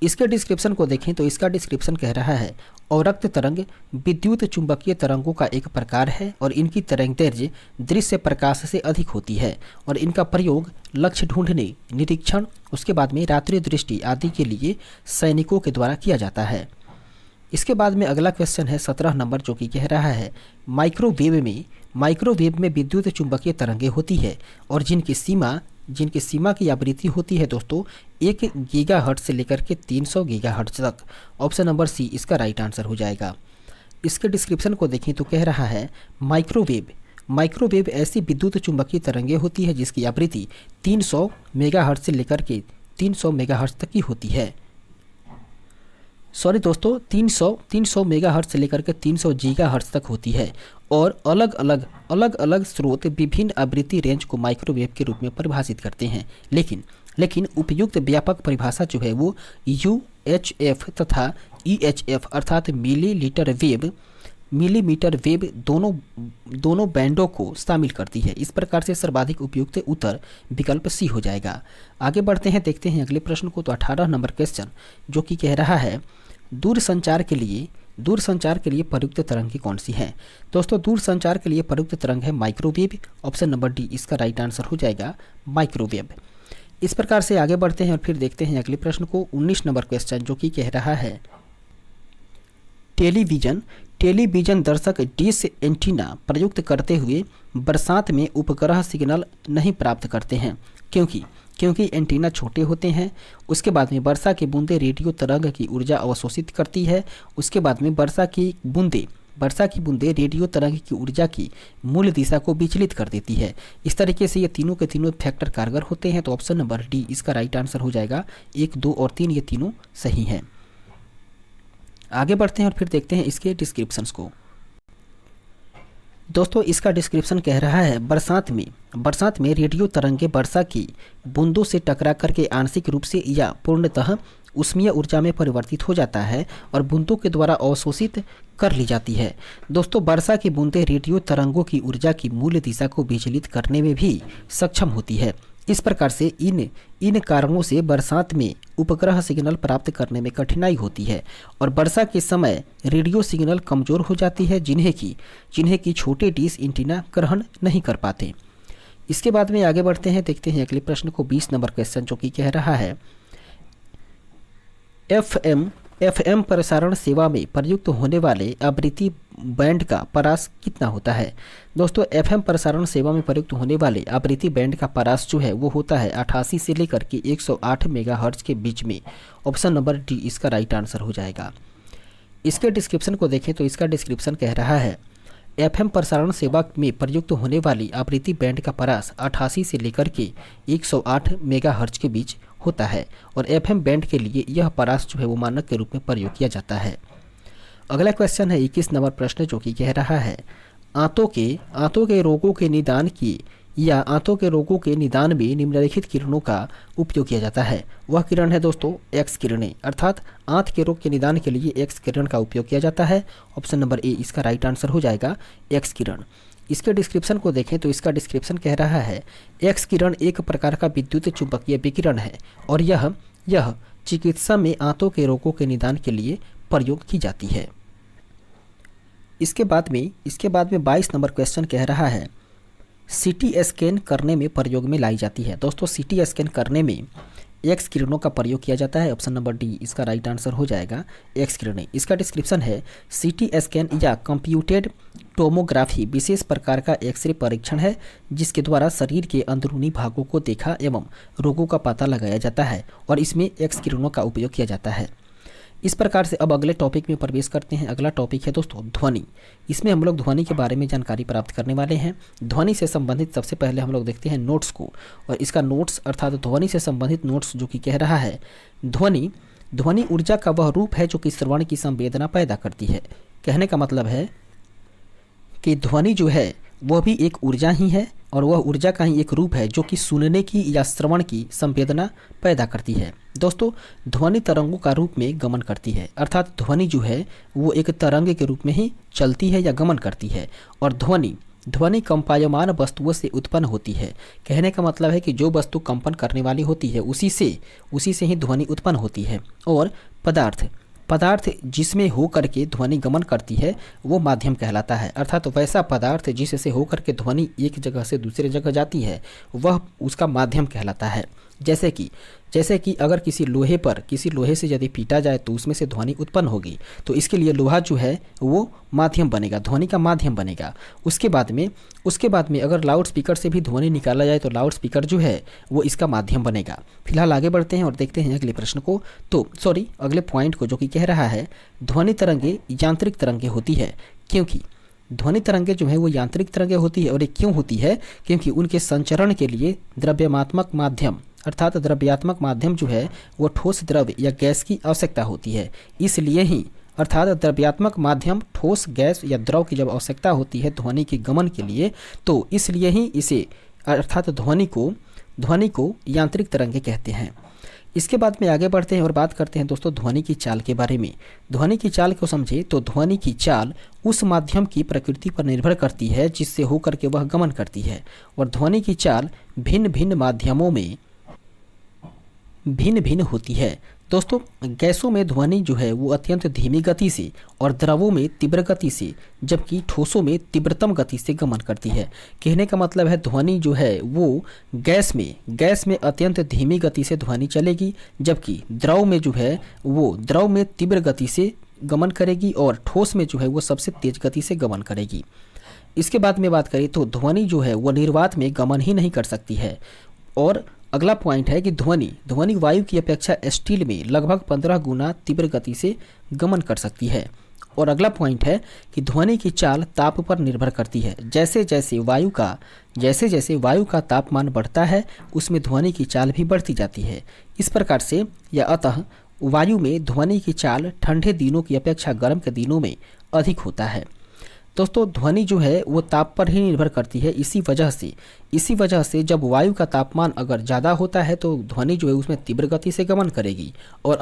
इसके डिस्क्रिप्शन को देखें तो इसका डिस्क्रिप्शन कह रहा है अवरक्त तरंग विद्युत चुंबकीय तरंगों का एक प्रकार है और इनकी तरंगदैर्घ्य दृश्य प्रकाश से अधिक होती है और इनका प्रयोग लक्ष्य ढूंढने, निरीक्षण, उसके बाद में रात्रि दृष्टि आदि के लिए सैनिकों के द्वारा किया जाता है। इसके बाद में अगला क्वेश्चन है 17 नंबर, जो कि कह रहा है माइक्रोवेव में विद्युत चुंबकीय तरंगें होती है और जिनकी सीमा की आवृत्ति होती है दोस्तों 1 गीगाहर्ट्ज से लेकर के 300 गीगाहर्ट्ज तक। ऑप्शन नंबर सी इसका राइट आंसर हो जाएगा। इसके डिस्क्रिप्शन को देखें तो कह रहा है माइक्रोवेव ऐसी विद्युत चुंबकीय तरंगें होती है जिसकी आवृत्ति 300 मेगाहर्ट्ज से लेकर के 300 मेगाहर्ट्ज तक की होती है। सॉरी दोस्तों 300 मेगाहर्ट्ज से लेकर के 300 गीगाहर्ट्ज तक होती है और अलग अलग स्रोत विभिन्न आवृत्ति रेंज को माइक्रोवेव के रूप में परिभाषित करते हैं, लेकिन उपयुक्त व्यापक परिभाषा जो है वो UHF तथा EHF अर्थात मिलीमीटर वेव दोनों बैंडों को शामिल करती है। इस प्रकार से सर्वाधिक उपयुक्त उत्तर विकल्प सी हो जाएगा। आगे बढ़ते हैं, देखते हैं अगले प्रश्न को। तो 18 नंबर क्वेश्चन जो कि कह रहा है दूरसंचार के लिए प्रयुक्त तरंगें कौन सी हैं। दोस्तों दूरसंचार के लिए प्रयुक्त तरंग है माइक्रोवेव। ऑप्शन नंबर डी इसका राइट आंसर हो जाएगा माइक्रोवेव। इस प्रकार से आगे बढ़ते हैं और फिर देखते हैं अगले प्रश्न को। 19 नंबर क्वेश्चन जो कि कह रहा है टेलीविजन दर्शक डिश एंटीना प्रयुक्त करते हुए बरसात में उपग्रह सिग्नल नहीं प्राप्त करते हैं क्योंकि एंटीना छोटे होते हैं। उसके बाद में वर्षा की बूंदें रेडियो तरंग की ऊर्जा अवशोषित करती है। उसके बाद में वर्षा की बूंदें रेडियो तरंग की ऊर्जा की मूल दिशा को विचलित कर देती है। इस तरीके से ये तीनों के तीनों फैक्टर कारगर होते हैं। तो ऑप्शन नंबर डी इसका राइट आंसर हो जाएगा। 1, 2 और 3 ये तीनों सही हैं। आगे बढ़ते हैं और फिर देखते हैं इसके डिस्क्रिप्शंस को। दोस्तों इसका डिस्क्रिप्शन कह रहा है बरसात में रेडियो तरंगें वर्षा की बूंदों से टकरा करके आंशिक रूप से या पूर्णतः ऊष्मीय ऊर्जा में परिवर्तित हो जाता है और बूंदों के द्वारा अवशोषित कर ली जाती है। दोस्तों वर्षा की बूंदें रेडियो तरंगों की ऊर्जा की मूल दिशा को विचलित करने में भी सक्षम होती है। इस प्रकार से इन कारणों से बरसात में उपग्रह सिग्नल प्राप्त करने में कठिनाई होती है और वर्षा के समय रेडियो सिग्नल कमजोर हो जाती है जिन्हें की छोटे डिश एंटीना ग्रहण नहीं कर पाते। इसके बाद में आगे बढ़ते हैं, देखते हैं अगले प्रश्न को। 20 नंबर क्वेश्चन जो कि कह रहा है FM प्रसारण सेवा में प्रयुक्त होने वाले आवृत्ति बैंड का परास कितना होता है। दोस्तों FM प्रसारण सेवा में प्रयुक्त होने वाले आवृत्ति बैंड का परास जो है वो होता है 88 से लेकर के 108 मेगाहर्ट्ज के बीच में। ऑप्शन नंबर डी इसका राइट आंसर हो जाएगा। इसके डिस्क्रिप्शन को देखें तो इसका डिस्क्रिप्शन कह रहा है FM प्रसारण सेवा में प्रयुक्त होने वाली आवृत्ति बैंड का परास 88 से लेकर के 108 मेगाहर्ट्ज के बीच होता है और एफएम बैंड के लिए यह परास जो है वो मानक के रूप में प्रयोग किया जाता है। अगला क्वेश्चन है 21 नंबर प्रश्न, जो कि कह रहा है आंतों के रोगों के निदान की या आंतों के रोगों के निदान में निम्नलिखित किरणों का उपयोग किया जाता है। वह किरण है दोस्तों एक्स किरणें, अर्थात आंत के रोग के निदान के लिए एक्स किरण का उपयोग किया जाता है। ऑप्शन नंबर ए इसका राइट आंसर हो जाएगा, एक्स किरण। इसके डिस्क्रिप्शन को देखें तो इसका डिस्क्रिप्शन कह रहा है एक्स किरण एक प्रकार का विद्युत चुंबकीय विकिरण है और यह चिकित्सा में आंतों के रोगों के निदान के लिए प्रयोग की जाती है। इसके बाद में 22 नंबर क्वेश्चन कह रहा है सीटी स्कैन करने में प्रयोग में लाई जाती है। दोस्तों सीटी स्कैन करने में एक्स किरणों का प्रयोग किया जाता है। ऑप्शन नंबर डी इसका राइट आंसर हो जाएगा, एक्स किरणें। इसका डिस्क्रिप्शन है सीटी स्कैन या कंप्यूटेड टोमोग्राफी विशेष प्रकार का एक्सरे परीक्षण है जिसके द्वारा शरीर के अंदरूनी भागों को देखा एवं रोगों का पता लगाया जाता है और इसमें एक्स किरणों का उपयोग किया जाता है। इस प्रकार से अब अगले टॉपिक में प्रवेश करते हैं। अगला टॉपिक है दोस्तों ध्वनि। इसमें हम लोग ध्वनि के बारे में जानकारी प्राप्त करने वाले हैं। ध्वनि से संबंधित सबसे पहले हम लोग देखते हैं नोट्स को, और इसका नोट्स अर्थात ध्वनि से संबंधित नोट्स जो कि कह रहा है ध्वनि ऊर्जा का वह रूप है जो कि श्रवण की संवेदना पैदा करती है। कहने का मतलब है कि ध्वनि जो है वह भी एक ऊर्जा ही है और वह ऊर्जा का ही एक रूप है जो कि सुनने की या श्रवण की संवेदना पैदा करती है। दोस्तों ध्वनि तरंगों का रूप में गमन करती है, अर्थात ध्वनि जो है वो एक तरंग के रूप में ही चलती है या गमन करती है और ध्वनि कंपायमान वस्तुओं से उत्पन्न होती है। कहने का मतलब है कि जो वस्तु कंपन करने वाली होती है उसी से ही ध्वनि उत्पन्न होती है। और पदार्थ जिसमें हो करके ध्वनि गमन करती है वो माध्यम कहलाता है, अर्थात वैसा पदार्थ जिससे हो करके ध्वनि एक जगह से दूसरी जगह जाती है वह उसका माध्यम कहलाता है। जैसे कि अगर किसी लोहे से यदि पीटा जाए तो उसमें से ध्वनि उत्पन्न होगी, तो इसके लिए लोहा जो है वो माध्यम बनेगा, ध्वनि का माध्यम बनेगा। उसके बाद में अगर लाउड स्पीकर से भी ध्वनि निकाला जाए तो लाउड स्पीकर जो है वो इसका माध्यम बनेगा। फिलहाल आगे बढ़ते हैं और देखते हैं अगले प्रश्न को, अगले पॉइंट को, जो कि कह रहा है ध्वनि तरंगे यांत्रिक तरंगे होती है क्योंकि ध्वनि तरंगे जो है वो यांत्रिक तरंगे होती है। और ये क्यों होती है? क्योंकि उनके संचरण के लिए द्रव्यात्मक माध्यम जो है वो ठोस द्रव्य या गैस की आवश्यकता होती है। इसलिए ही अर्थात द्रव्यात्मक माध्यम ठोस गैस या द्रव की जब आवश्यकता होती है ध्वनि के गमन के लिए, तो इसलिए ही इसे अर्थात ध्वनि को यांत्रिक तरंगे कहते हैं। इसके बाद में आगे बढ़ते हैं और बात करते हैं दोस्तों ध्वनि की चाल के बारे में। ध्वनि की चाल को समझे तो ध्वनि की चाल उस माध्यम की प्रकृति पर निर्भर करती है जिससे होकर के वह गमन करती है और ध्वनि की चाल भिन्न भिन्न माध्यमों में भिन्न भिन्न होती है। दोस्तों गैसों में ध्वनि जो है वो अत्यंत धीमी गति से और द्रवों में तीव्र गति से, जबकि ठोसों में तीव्रतम गति से गमन करती है। कहने का मतलब है ध्वनि जो है वो गैस में अत्यंत धीमी गति से ध्वनि चलेगी, जबकि द्रव में जो है वो द्रव में तीव्र गति से गमन करेगी और ठोस में जो है वो सबसे तेज गति से गमन करेगी। इसके बाद में बात करें तो ध्वनि जो है वो निर्वात में गमन ही नहीं कर सकती है। और अगला पॉइंट है कि ध्वनि वायु की अपेक्षा स्टील में लगभग 15 गुना तीव्र गति से गमन कर सकती है। और अगला पॉइंट है कि ध्वनि की चाल ताप पर निर्भर करती है। जैसे जैसे वायु का तापमान बढ़ता है उसमें ध्वनि की चाल भी बढ़ती जाती है। इस प्रकार से या अतः वायु में ध्वनि की चाल ठंडे दिनों की अपेक्षा गर्म के दिनों में अधिक होता है। दोस्तों ध्वनि जो है वो ताप पर ही निर्भर करती है। इसी वजह से जब वायु का तापमान अगर ज़्यादा होता है तो ध्वनि जो है उसमें तीव्र गति से गमन करेगी, और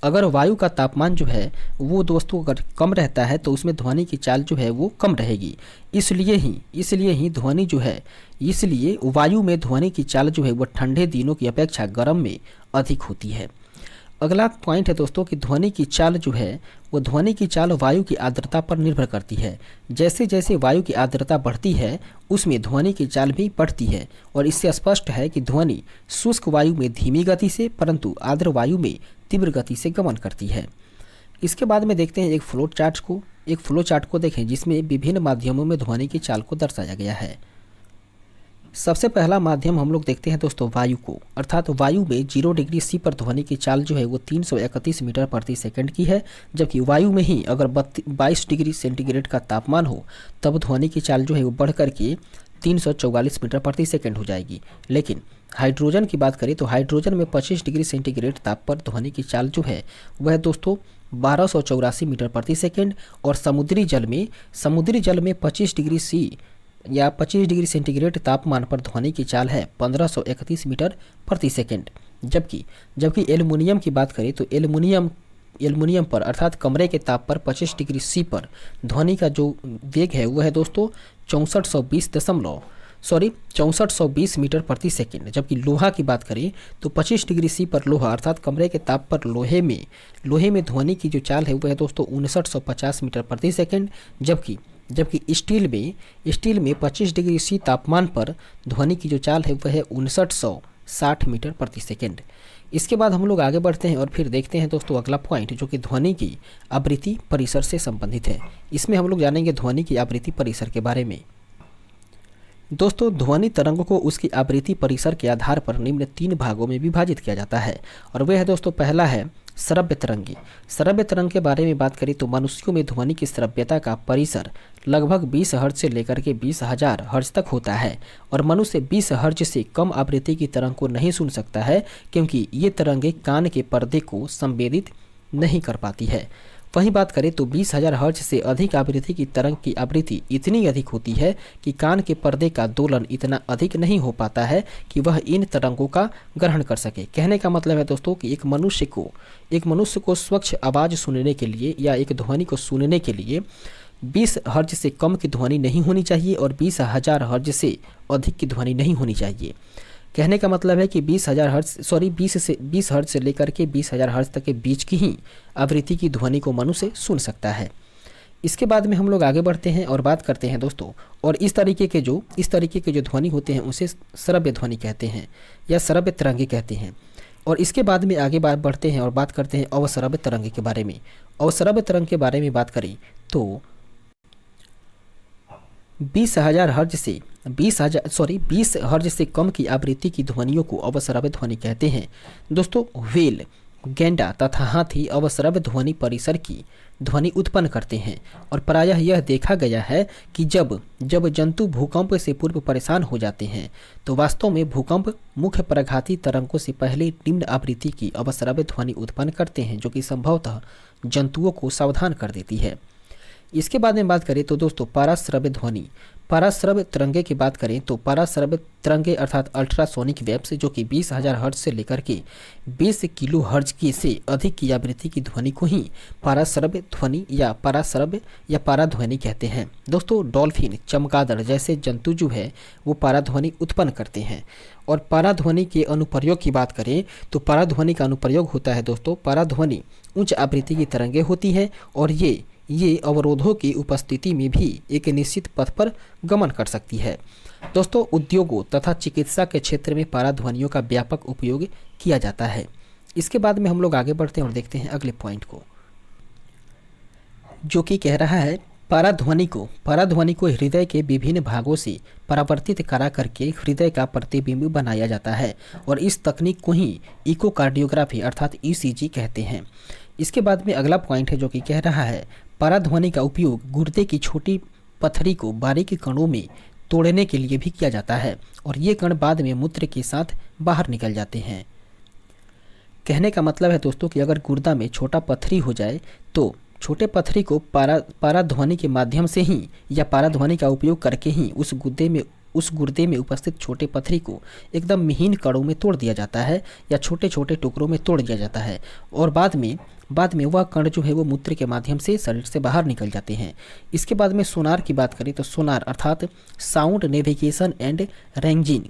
अगर वायु का तापमान जो है वो दोस्तों अगर कम रहता है तो उसमें ध्वनि की चाल जो है वो कम रहेगी। इसलिए वायु में ध्वनि की चाल जो है वो ठंडे दिनों की अपेक्षा गर्म में अधिक होती है। अगला पॉइंट है दोस्तों कि ध्वनि की चाल जो है वो वायु की आर्द्रता पर निर्भर करती है। जैसे जैसे वायु की आर्द्रता बढ़ती है उसमें ध्वनि की चाल भी बढ़ती है, और इससे स्पष्ट है कि ध्वनि शुष्क वायु में धीमी गति से परंतु आर्द्र वायु में तीव्र गति से गमन करती है। इसके बाद में देखते हैं एक फ्लो चार्ट को देखें जिसमें विभिन्न माध्यमों में ध्वनि की चाल को दर्शाया गया है। सबसे पहला माध्यम हम लोग देखते हैं दोस्तों वायु को, अर्थात वायु में 0 डिग्री सी पर ध्वनि की चाल जो है वो 331 मीटर प्रति सेकंड की है, जबकि वायु में ही अगर 22 डिग्री सेंटीग्रेड का तापमान हो तब ध्वनि की चाल जो है वो बढ़ करके 344 मीटर प्रति सेकंड हो जाएगी। लेकिन हाइड्रोजन की बात करें तो हाइड्रोजन में 25 डिग्री सेंटीग्रेड ताप पर ध्वनि की चाल जो है वह दोस्तों 1284 मीटर प्रति सेकंड, और समुद्री जल में 25 डिग्री सी या 25 डिग्री सेंटीग्रेड तापमान पर ध्वनि की चाल है 1531 मीटर प्रति सेकंड। जबकि एल्युमिनियम की बात करें तो एल्युमिनियम पर अर्थात कमरे के ताप पर 25 डिग्री सी पर ध्वनि का जो वेग है वह है दोस्तों 6420 मीटर प्रति सेकंड। जबकि लोहा की बात करें तो 25 डिग्री सी पर लोहा अर्थात कमरे के ताप पर लोहे में ध्वनि की जो चाल है वह है दोस्तों 5950 मीटर प्रति सेकंड। जबकि स्टील में 25 डिग्री सी तापमान पर ध्वनि की जो चाल है वह है 5960 मीटर प्रति सेकंड। इसके बाद हम लोग आगे बढ़ते हैं और फिर देखते हैं दोस्तों अगला पॉइंट जो कि ध्वनि की आवृत्ति परिसर से संबंधित है। इसमें हम लोग जानेंगे ध्वनि की आवृत्ति परिसर के बारे में। दोस्तों ध्वनि तरंगों को उसकी आवृत्ति परिसर के आधार पर निम्न 3 भागों में विभाजित किया जाता है, और वह है दोस्तों पहला है श्रव्य तरंगी। श्रव्य तरंग के बारे में बात करें तो मनुष्यों में ध्वनि की श्रव्यता का परिसर लगभग 20 हर्ट्ज से लेकर के 20,000 हर्ट्ज तक होता है, और मनुष्य 20 हर्ट्ज से कम आवृत्ति की तरंग को नहीं सुन सकता है क्योंकि ये तरंगें कान के पर्दे को संवेदित नहीं कर पाती है। वहीं बात करें तो 20,000 हर्ट्ज से अधिक आवृत्ति की तरंग की आवृत्ति इतनी अधिक होती है कि कान के पर्दे का दोलन इतना अधिक नहीं हो पाता है कि वह इन तरंगों का ग्रहण कर सके। कहने का मतलब है दोस्तों कि एक मनुष्य को स्वच्छ आवाज़ सुनने के लिए या एक ध्वनि को सुनने के लिए 20 हर्ट्ज से कम की ध्वनि नहीं होनी चाहिए और 20,000 हर्ट्ज से अधिक की ध्वनि नहीं होनी चाहिए। कहने का मतलब है कि 20 हर्ट्ज से लेकर के 20,000 हर्ट्ज तक के बीच की ही आवृत्ति की ध्वनि को मनुष्य सुन सकता है। इसके बाद में हम लोग आगे बढ़ते हैं और बात करते हैं दोस्तों, और इस तरीके के जो ध्वनि होते हैं उसे श्रव्य ध्वनि कहते हैं या श्रव्य तरंगे कहते हैं। और इसके बाद में आगे बढ़ते हैं और बात करते हैं अवश्रव्य तरंगे के बारे में। अवश्रव्य तरंग के बारे में बात करें तो 20 हर्ट्ज से कम की आवृत्ति की ध्वनियों को अवश्रव्य ध्वनि कहते हैं। दोस्तों व्हेल, गैंडा तथा हाथी अवश्रव्य ध्वनि परिसर की ध्वनि उत्पन्न करते हैं, और प्रायः यह देखा गया है कि जब जंतु भूकंप से पूर्व परेशान हो जाते हैं तो वास्तव में भूकंप मुख्य प्रघाती तरंगों से पहले निम्न आवृत्ति की अवश्रव्य ध्वनि उत्पन्न करते हैं, जो कि संभवतः जंतुओं को सावधान कर देती है। इसके बाद में बात करें तो दोस्तों पराश्रव्य ध्वनि। पराश्रव्य तरंगे की बात करें तो पराश्रव्य तरंगे अर्थात अल्ट्रासोनिक वेव्स जो कि 20,000 हर्ट्ज से लेकर के 20 किलो हर्ट्ज की से अधिक की आवृत्ति की ध्वनि को ही पराश्रव्य ध्वनि या पाराध्वनि कहते हैं। दोस्तों डॉल्फिन, चमगादड़ जैसे जंतु जो है वो पाराध्वनि उत्पन्न करते हैं। और पाराध्वनि के अनुप्रयोग की बात करें तो पाराध्वनि का अनुप्रयोग होता है दोस्तों, पाराध्वनि उच्च आवृत्ति की तरंगे होती है और ये अवरोधों की उपस्थिति में भी एक निश्चित पथ पर गमन कर सकती है। दोस्तों उद्योगों तथा चिकित्सा के क्षेत्र में पाराध्वनियों का व्यापक उपयोग किया जाता है। इसके बाद में हम लोग आगे बढ़ते हैं और देखते हैं अगले पॉइंट को, जो कि कह रहा है पाराध्वनि को हृदय के विभिन्न भागों से परावर्तित करा करके हृदय का प्रतिबिंब बनाया जाता है, और इस तकनीक को ही इकोकार्डियोग्राफी अर्थात ईसीजी कहते हैं। इसके बाद में अगला पॉइंट है जो कि कह रहा है पाराध्वनि का उपयोग गुर्दे की छोटी पथरी को बारीक कणों में तोड़ने के लिए भी किया जाता है, और ये कण बाद में मूत्र के साथ बाहर निकल जाते हैं। कहने का मतलब है दोस्तों कि अगर गुर्दा में छोटा पथरी हो जाए तो छोटे पथरी को पाराध्वनि के माध्यम से ही या पाराध्वनि का उपयोग करके ही उस गुर्दे में उपस्थित छोटे पथरी को एकदम महीन कणों में तोड़ दिया जाता है या छोटे छोटे टुकड़ों में तोड़ दिया जाता है, और बाद में वह कण जो है वो मूत्र के माध्यम से शरीर से बाहर निकल जाते हैं। इसके बाद में सोनार की बात करें तो सोनार अर्थात साउंड नेविगेशन एंड रेंजिंग,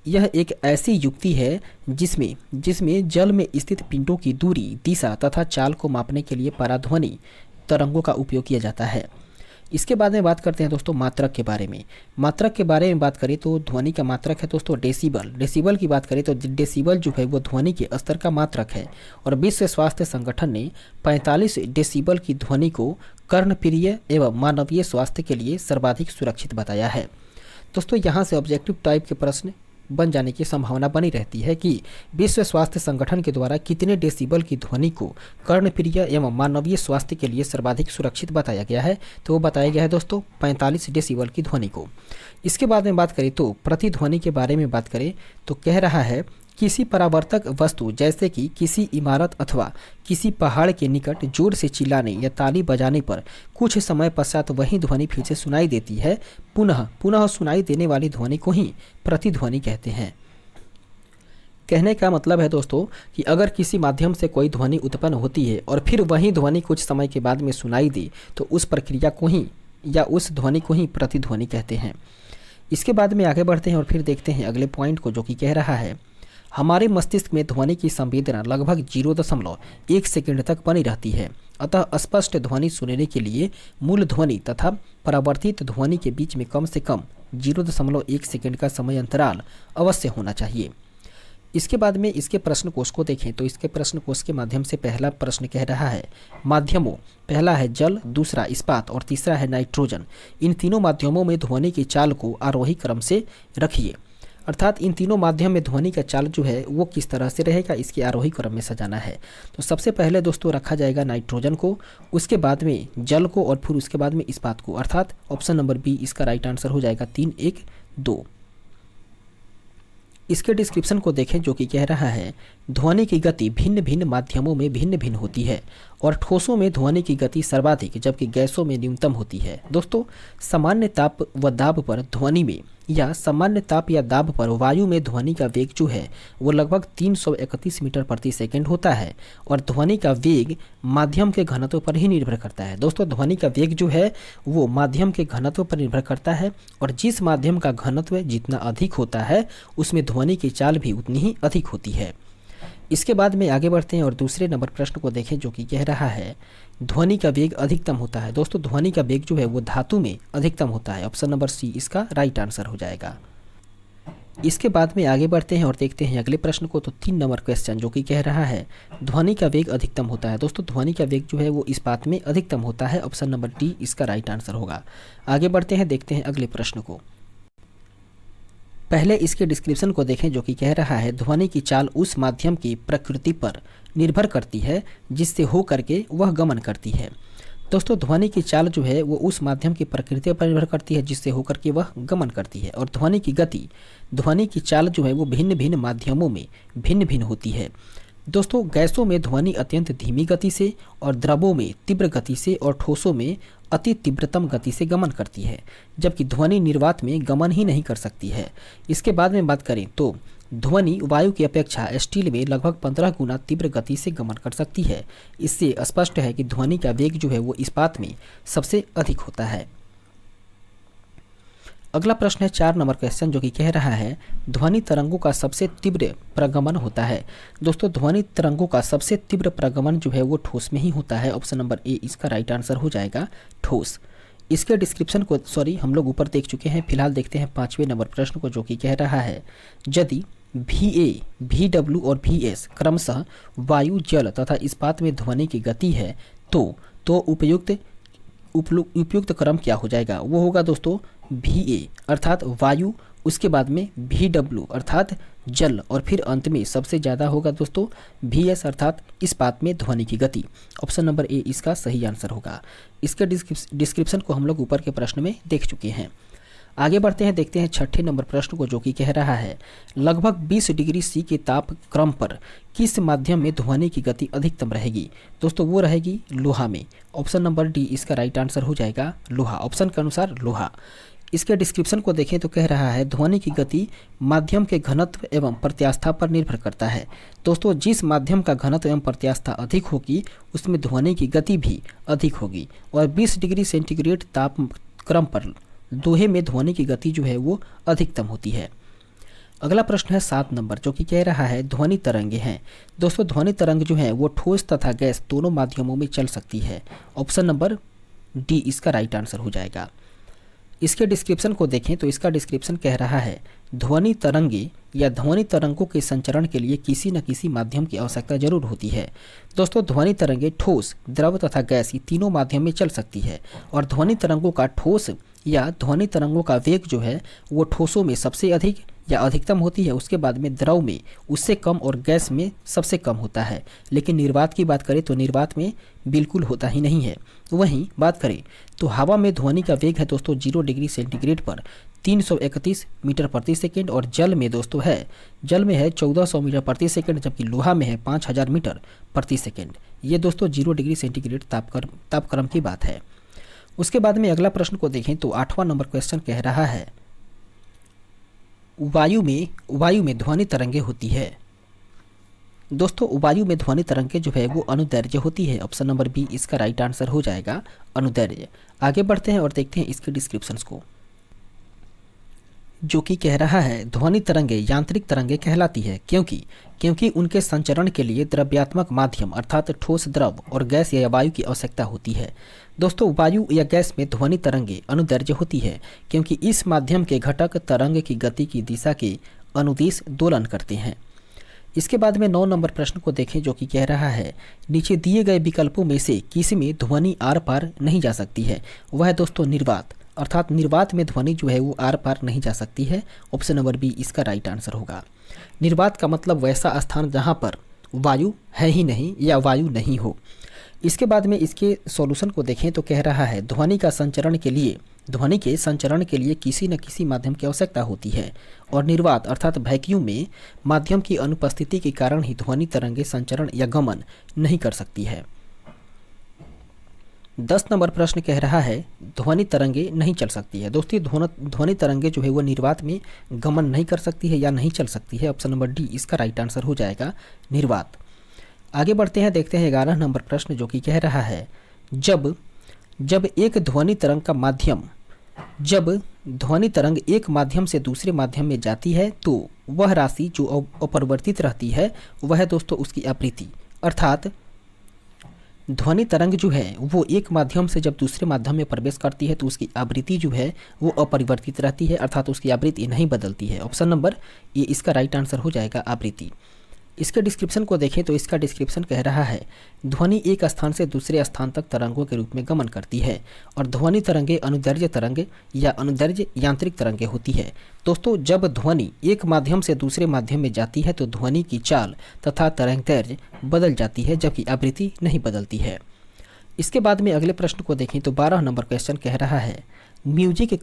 यह एक ऐसी युक्ति है जिसमें जल में स्थित पिंडों की दूरी, दिशा तथा चाल को मापने के लिए पाराध्वनि तरंगों का उपयोग किया जाता है। इसके बाद में बात करते हैं दोस्तों मात्रक के बारे में। मात्रक के बारे में बात करें तो ध्वनि का मात्रक है दोस्तों डेसिबल। डेसिबल की बात करें तो डेसिबल जो है वो ध्वनि के स्तर का मात्रक है, और विश्व स्वास्थ्य संगठन ने 45 डेसिबल की ध्वनि को कर्णप्रिय एवं मानवीय स्वास्थ्य के लिए सर्वाधिक सुरक्षित बताया है। दोस्तों यहाँ से ऑब्जेक्टिव टाइप के प्रश्न बन जाने की संभावना बनी रहती है कि विश्व स्वास्थ्य संगठन के द्वारा कितने डेसिबल की ध्वनि को कर्णप्रिय एवं मानवीय स्वास्थ्य के लिए सर्वाधिक सुरक्षित बताया गया है। तो वो बताया गया है दोस्तों 45 डेसिबल की ध्वनि को। इसके बाद में बात करें तो प्रतिध्वनि के बारे में बात करें तो कह रहा है किसी परावर्तक वस्तु जैसे कि किसी इमारत अथवा किसी पहाड़ के निकट जोर से चिल्लाने या ताली बजाने पर कुछ समय पश्चात वही ध्वनि फिर से सुनाई देती है। पुनः सुनाई देने वाली ध्वनि को ही प्रतिध्वनि कहते हैं। कहने का मतलब है दोस्तों कि अगर किसी माध्यम से कोई ध्वनि उत्पन्न होती है और फिर वही ध्वनि कुछ समय के बाद में सुनाई दे तो उस प्रक्रिया को ही या उस ध्वनि को ही प्रतिध्वनि कहते हैं। इसके बाद में आगे बढ़ते हैं और फिर देखते हैं अगले पॉइंट को, जो कि कह रहा है हमारे मस्तिष्क में ध्वनि की संवेदना लगभग 0.1 सेकंड तक बनी रहती है। अतः स्पष्ट ध्वनि सुनने के लिए मूल ध्वनि तथा परावर्तित ध्वनि के बीच में कम से कम 0.1 सेकंड का समय अंतराल अवश्य होना चाहिए। इसके बाद में इसके प्रश्न कोश को देखें तो इसके प्रश्न कोश के माध्यम से पहला प्रश्न कह रहा है माध्यमों, पहला है जल, दूसरा इस्पात और तीसरा है नाइट्रोजन। इन तीनों माध्यमों में ध्वनि की चाल को आरोही क्रम से रखिए। अर्थात इन तीनों माध्यम में ध्वनि का चाल जो है वो किस तरह से रहेगा, इसके आरोही क्रम में सजाना है। तो सबसे पहले दोस्तों रखा जाएगा नाइट्रोजन को, उसके बाद में जल को और फिर उसके बाद में इस्पात को। अर्थात ऑप्शन नंबर बी इसका राइट आंसर हो जाएगा 3, 1, 2। इसके डिस्क्रिप्शन को देखें जो कि कह रहा है ध्वनि की गति भिन्न भिन्न माध्यमों में भिन्न भिन्न होती है और ठोसों में ध्वनि की गति सर्वाधिक जबकि गैसों में न्यूनतम होती है। दोस्तों सामान्य ताप व दाब पर ध्वनि में या सामान्य ताप या दाब पर वायु में ध्वनि का वेग जो है वो लगभग 331 मीटर प्रति सेकंड होता है और ध्वनि का वेग माध्यम के घनत्व पर ही निर्भर करता है। दोस्तों ध्वनि का वेग जो है वो माध्यम के घनत्व पर निर्भर करता है और जिस माध्यम का घनत्व जितना अधिक होता है उसमें ध्वनि की चाल भी उतनी ही अधिक होती है। इसके बाद में आगे बढ़ते हैं और दूसरे नंबर प्रश्न को देखें जो कि कह रहा है ध्वनि का वेग अधिकतम होता है। दोस्तों ध्वनि का वेग जो है वो धातु में अधिकतम होता है। ऑप्शन नंबर सी इसका राइट आंसर हो जाएगा। इसके बाद में आगे बढ़ते हैं और देखते हैं अगले प्रश्न को। तो 3 नंबर क्वेश्चन जो कि कह रहा है ध्वनि का वेग अधिकतम होता है। दोस्तों ध्वनि का वेग जो है वो इस्पात में अधिकतम होता है। ऑप्शन नंबर डी इसका राइट आंसर होगा। आगे बढ़ते हैं, देखते हैं अगले प्रश्न को। पहले इसके डिस्क्रिप्शन को देखें जो कि कह रहा है ध्वनि की चाल उस माध्यम की प्रकृति पर निर्भर करती है जिससे हो करके वह गमन करती है। दोस्तों ध्वनि की चाल जो है वो उस माध्यम की प्रकृति पर निर्भर करती है जिससे होकर के वह गमन करती है और ध्वनि की गति, ध्वनि की चाल जो है वो भिन्न भिन्न माध्यमों में भिन्न भिन्न होती है। दोस्तों गैसों में ध्वनि अत्यंत धीमी गति से और द्रवों में तीव्र गति से और ठोसों में अति तीव्रतम गति से गमन करती है, जबकि ध्वनि निर्वात में गमन ही नहीं कर सकती है। इसके बाद में बात करें तो ध्वनि वायु की अपेक्षा स्टील में लगभग 15 गुना तीव्र गति से गमन कर सकती है। इससे स्पष्ट है कि ध्वनि का वेग जो है वो इस्पात में सबसे अधिक होता है। अगला प्रश्न है 4 नंबर क्वेश्चन जो कि कह रहा है ध्वनि तरंगों का सबसे तीव्र प्रगमन होता है। दोस्तों ध्वनि तरंगों का सबसे तीव्र प्रगमन जो है वो ठोस में ही होता है। ऑप्शन नंबर ए इसका राइट आंसर हो जाएगा, ठोस। इसके डिस्क्रिप्शन को हम लोग ऊपर देख चुके हैं। फिलहाल देखते हैं 5वें नंबर प्रश्न को जो कि कह रहा है यदि VA, VW और VS क्रमशः वायु, जल तथा इस्पात में ध्वनि की गति है तो उपयुक्त क्रम क्या हो जाएगा? वो होगा दोस्तों VA अर्थात वायु, उसके बाद में VW अर्थात जल और फिर अंत में सबसे ज़्यादा होगा दोस्तों VS अर्थात इस्पात में ध्वनि की गति। ऑप्शन नंबर ए इसका सही आंसर होगा। इसके डिस्क्रिप्शन को हम लोग ऊपर के प्रश्न में देख चुके हैं। आगे बढ़ते हैं, देखते हैं 6ठे नंबर प्रश्न को जो कि कह रहा है लगभग 20 डिग्री C के ताप क्रम पर किस माध्यम में ध्वनि की गति अधिकतम रहेगी? दोस्तों वो रहेगी लोहा में। ऑप्शन नंबर डी इसका राइट आंसर हो जाएगा, लोहा। ऑप्शन के अनुसार लोहा। इसके डिस्क्रिप्शन को देखें तो कह रहा है ध्वनि की गति माध्यम के घनत्व एवं प्रत्यास्था पर निर्भर करता है। दोस्तों जिस माध्यम का घनत्व एवं प्रत्यास्था अधिक होगी उसमें ध्वनि की गति भी अधिक होगी और 20 डिग्री सेंटीग्रेड ताप क्रम पर लोहे में ध्वनि की गति जो है वो अधिकतम होती है। अगला प्रश्न है 7 नंबर जो कि कह रहा है ध्वनि तरंगे हैं। दोस्तों ध्वनि तरंग जो है वो ठोस तथा गैस दोनों माध्यमों में चल सकती है। ऑप्शन नंबर डी इसका राइट आंसर हो जाएगा। इसके डिस्क्रिप्शन को देखें तो इसका डिस्क्रिप्शन कह रहा है ध्वनि तरंगे या ध्वनि तरंगों के संचरण के लिए किसी न किसी माध्यम की आवश्यकता जरूर होती है। दोस्तों ध्वनि तरंगे ठोस, द्रव तथा गैस ये तीनों माध्यम में चल सकती है और ध्वनि तरंगों का ठोस या ध्वनि तरंगों का वेग जो है वो ठोसों में सबसे अधिक या अधिकतम होती है, उसके बाद में द्रव में उससे कम और गैस में सबसे कम होता है। लेकिन निर्वात की बात करें तो निर्वात में बिल्कुल होता ही नहीं है। वहीं बात करें तो हवा में ध्वनि का वेग है दोस्तों 0 डिग्री सेंटीग्रेड पर 331 मीटर प्रति सेकेंड, और जल में दोस्तों है 1400 मीटर प्रति सेकेंड, जबकि लोहा में है 5000 मीटर प्रति सेकेंड। ये दोस्तों 0 डिग्री सेंटीग्रेड तापक्रम की बात है। उसके बाद में अगला प्रश्न को देखें तो 8वां नंबर क्वेश्चन कह रहा है वायु में ध्वनि तरंगे होती है। दोस्तों वायु में ध्वनि तरंगे जो है वो अनुदैर्घ्य होती है। ऑप्शन नंबर बी इसका राइट आंसर हो जाएगा, अनुदैर्घ्य। आगे बढ़ते हैं और देखते हैं इसके डिस्क्रिप्शंस को, जो कि कह रहा है ध्वनि तरंगे यांत्रिक तरंगे कहलाती है क्योंकि उनके संचरण के लिए द्रव्यात्मक माध्यम अर्थात ठोस द्रव और गैस या वायु की आवश्यकता होती है। दोस्तों वायु या गैस में ध्वनि तरंगे अनुदैर्घ्य होती है क्योंकि इस माध्यम के घटक तरंग की गति की दिशा के अनुदिश दोलन करते हैं। इसके बाद में 9 नंबर प्रश्न को देखें, जो कि कह रहा है नीचे दिए गए विकल्पों में से किसी में ध्वनि आर पार नहीं जा सकती है। वह है दोस्तों निर्वात, अर्थात निर्वात में ध्वनि जो है वो आर पार नहीं जा सकती है। ऑप्शन नंबर बी इसका राइट आंसर होगा। निर्वात का मतलब वैसा स्थान जहाँ पर वायु है ही नहीं या वायु नहीं हो। इसके बाद में इसके सॉल्यूशन को देखें तो कह रहा है ध्वनि के संचरण के लिए किसी न किसी माध्यम की आवश्यकता होती है, और निर्वात अर्थात वैक्यूम में माध्यम की अनुपस्थिति के कारण ही ध्वनि तरंगे संचरण या गमन नहीं कर सकती है। 10 नंबर प्रश्न कह रहा है ध्वनि तरंगे नहीं चल सकती है। दोस्तों ध्वनि तरंगे जो है वो निर्वात में गमन नहीं कर सकती है या नहीं चल सकती है। ऑप्शन नंबर डी इसका राइट आंसर हो जाएगा, निर्वात। आगे बढ़ते हैं, देखते हैं 11 नंबर प्रश्न, जो कि कह रहा है जब एक ध्वनि तरंग एक माध्यम से दूसरे माध्यम में जाती है तो वह राशि जो अपरिवर्तित रहती है वह है दोस्तों उसकी आवृत्ति। अर्थात ध्वनि तरंग जो है वो एक माध्यम से जब दूसरे माध्यम में प्रवेश करती है तो उसकी आवृत्ति जो है वो अपरिवर्तित रहती है, अर्थात उसकी आवृत्ति नहीं बदलती है। ऑप्शन नंबर ए इसका राइट आंसर हो जाएगा, आवृत्ति। इसके डिस्क्रिप्शन को देखें तो इसका डिस्क्रिप्शन कह रहा है ध्वनि एक स्थान से दूसरे स्थान तक तरंगों के रूप में गमन करती है, और ध्वनि तरंगे अनुदैर्घ्य तरंगे या अनुदैर्घ्य यांत्रिक तरंगे होती है। दोस्तों जब ध्वनि एक माध्यम से दूसरे माध्यम में जाती है तो ध्वनि की चाल तथा तरंगदैर्घ्य बदल जाती है, जबकि आवृत्ति नहीं बदलती है। इसके बाद में अगले प्रश्न को देखें तो 12 नंबर क्वेश्चन कह रहा है म्यूजिक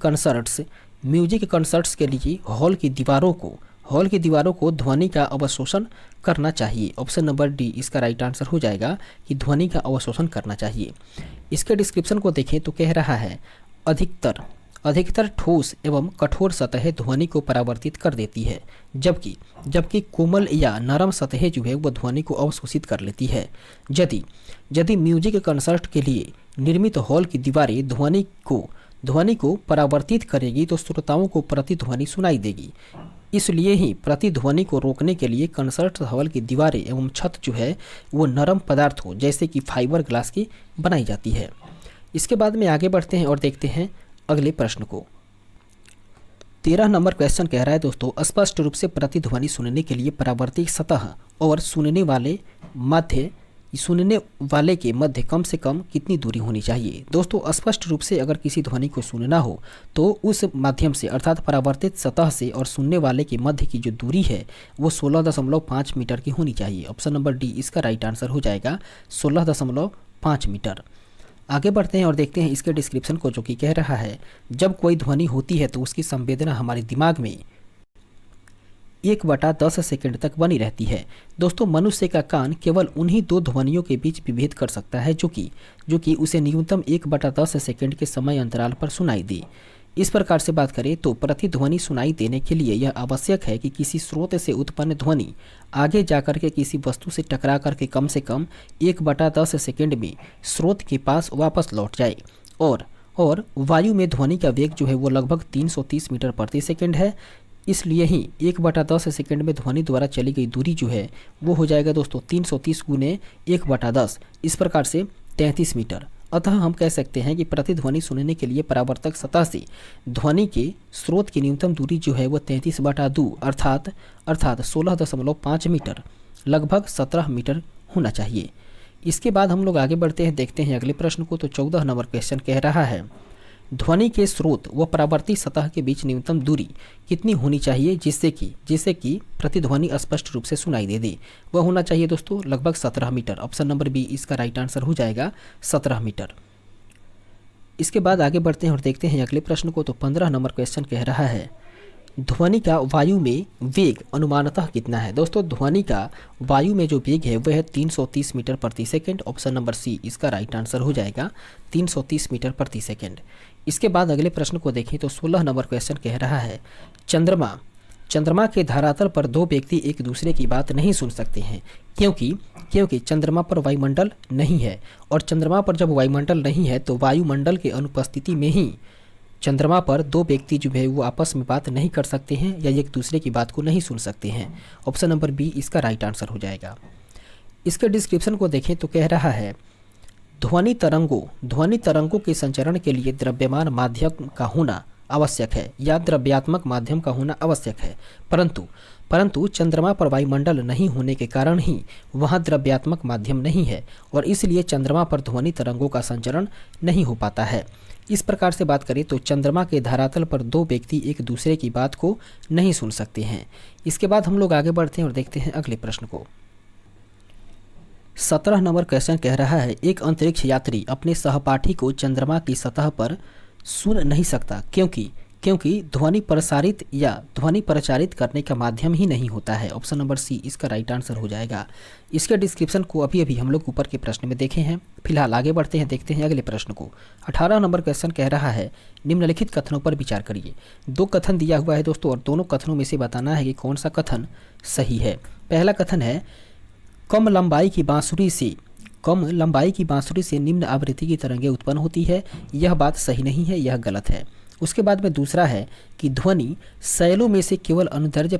कंसर्ट्स के लिए हॉल की दीवारों को ध्वनि का अवशोषण करना चाहिए। ऑप्शन नंबर डी इसका राइट आंसर हो जाएगा कि ध्वनि का अवशोषण करना चाहिए। इसके डिस्क्रिप्शन को देखें तो कह रहा है अधिकतर ठोस एवं कठोर सतहें ध्वनि को परावर्तित कर देती है, जबकि कोमल या नरम सतहें जो है वह ध्वनि को अवशोषित कर लेती है। यदि म्यूजिक कंसर्ट के लिए निर्मित हॉल की दीवारें ध्वनि को परावर्तित करेगी तो श्रोताओं को प्रतिध्वनि सुनाई देगी। इसलिए ही प्रतिध्वनि को रोकने के लिए कंसर्ट हॉल की दीवारें एवं छत जो है वो नरम पदार्थों जैसे कि फाइबर ग्लास की बनाई जाती है। इसके बाद में आगे बढ़ते हैं और देखते हैं अगले प्रश्न को। 13 नंबर क्वेश्चन कह रहा है दोस्तों स्पष्ट रूप से प्रतिध्वनि सुनने के लिए परावर्तित सतह और सुनने वाले के मध्य कम से कम कितनी दूरी होनी चाहिए। दोस्तों स्पष्ट रूप से अगर किसी ध्वनि को सुनना हो तो उस माध्यम से अर्थात परावर्तित सतह से और सुनने वाले के मध्य की जो दूरी है वो 16.5 मीटर की होनी चाहिए। ऑप्शन नंबर डी इसका राइट आंसर हो जाएगा, 16.5 मीटर। आगे बढ़ते हैं और देखते हैं इसके डिस्क्रिप्शन को, जो कि कह रहा है जब कोई ध्वनि होती है तो उसकी संवेदना हमारे दिमाग में 1/10 सेकंड तक बनी रहती है। दोस्तों मनुष्य का कान केवल उन्हीं 2 ध्वनियों के बीच विभेद कर सकता है जो कि उसे न्यूनतम 1/10 सेकंड के समय अंतराल पर सुनाई दे। इस प्रकार से बात करें तो प्रतिध्वनि सुनाई देने के लिए यह आवश्यक है कि किसी स्रोत से उत्पन्न ध्वनि आगे जाकर के किसी वस्तु से टकरा करके कम से कम 1/10 सेकंड में स्रोत के पास वापस लौट जाए। और वायु में ध्वनि का वेग जो है वो लगभग 330 मीटर प्रति सेकंड है। इसलिए ही 1/10 सेकंड में ध्वनि द्वारा चली गई दूरी जो है वो हो जाएगा दोस्तों 330 गुने 1/10, इस प्रकार से 33 मीटर। अतः हम कह सकते हैं कि प्रतिध्वनि सुनने के लिए परावर्तक सतह से ध्वनि के स्रोत की न्यूनतम दूरी जो है वो 33/2 अर्थात 16.5 मीटर लगभग 17 मीटर होना चाहिए। इसके बाद हम लोग आगे बढ़ते हैं, देखते हैं अगले प्रश्न को। तो 14 नंबर क्वेश्चन कह रहा है ध्वनि के स्रोत व परावर्ती सतह के बीच न्यूनतम दूरी कितनी होनी चाहिए जिससे कि प्रतिध्वनि स्पष्ट रूप से सुनाई दे। वह होना चाहिए दोस्तों लगभग 17 मीटर। ऑप्शन नंबर बी इसका राइट आंसर हो जाएगा 17 मीटर। इसके बाद आगे बढ़ते हैं और देखते हैं अगले प्रश्न को। तो 15 नंबर क्वेश्चन कह रहा है ध्वनि का वायु में वेग अनुमानतः कितना है। दोस्तों ध्वनि का वायु में जो वेग है वह है 330 मीटर प्रति सेकंड। ऑप्शन नंबर सी इसका राइट आंसर हो जाएगा 330 मीटर प्रति सेकंड। इसके बाद अगले प्रश्न को देखें तो 16 नंबर क्वेश्चन कह रहा है चंद्रमा के धरातल पर दो व्यक्ति एक दूसरे की बात नहीं सुन सकते हैं क्योंकि चंद्रमा पर वायुमंडल नहीं है, और चंद्रमा पर जब वायुमंडल नहीं है तो वायुमंडल के अनुपस्थिति में ही चंद्रमा पर दो व्यक्ति जो है वो आपस में बात नहीं कर सकते हैं या एक दूसरे की बात को नहीं सुन सकते हैं। ऑप्शन नंबर बी इसका राइट आंसर हो जाएगा। इसके डिस्क्रिप्शन को देखें तो कह रहा है ध्वनि तरंगों के संचरण के लिए द्रव्यमान माध्यम का होना आवश्यक है या द्रव्यात्मक माध्यम का होना आवश्यक है, परंतु चंद्रमा पर वायुमंडल नहीं होने के कारण ही वहाँ द्रव्यात्मक माध्यम नहीं है और इसलिए चंद्रमा पर ध्वनि तरंगों का संचरण नहीं हो पाता है। इस प्रकार से बात करें तो चंद्रमा के धरातल पर दो व्यक्ति एक दूसरे की बात को नहीं सुन सकते हैं। इसके बाद हम लोग आगे बढ़ते हैं और देखते हैं अगले प्रश्न को। 17 नंबर क्वेश्चन कह रहा है एक अंतरिक्ष यात्री अपने सहपाठी को चंद्रमा की सतह पर सुन नहीं सकता क्योंकि ध्वनि प्रसारित या ध्वनि प्रचारित करने का माध्यम ही नहीं होता है। ऑप्शन नंबर सी इसका राइट आंसर हो जाएगा। इसके डिस्क्रिप्शन को अभी हम लोग ऊपर के प्रश्न में देखे हैं। फिलहाल आगे बढ़ते हैं, देखते हैं अगले प्रश्न को। 18 नंबर क्वेश्चन कह रहा है निम्नलिखित कथनों पर विचार करिए। दो कथन दिया हुआ है दोस्तों और दोनों कथनों में से बताना है कि कौन सा कथन सही है। पहला कथन है कम लंबाई की बांसुरी से निम्न आवृत्ति की तरंगें उत्पन्न होती है। यह बात सही नहीं है, यह गलत है। उसके बाद में दूसरा है कि ध्वनि शैलों में से केवल अनुदैर्घ्य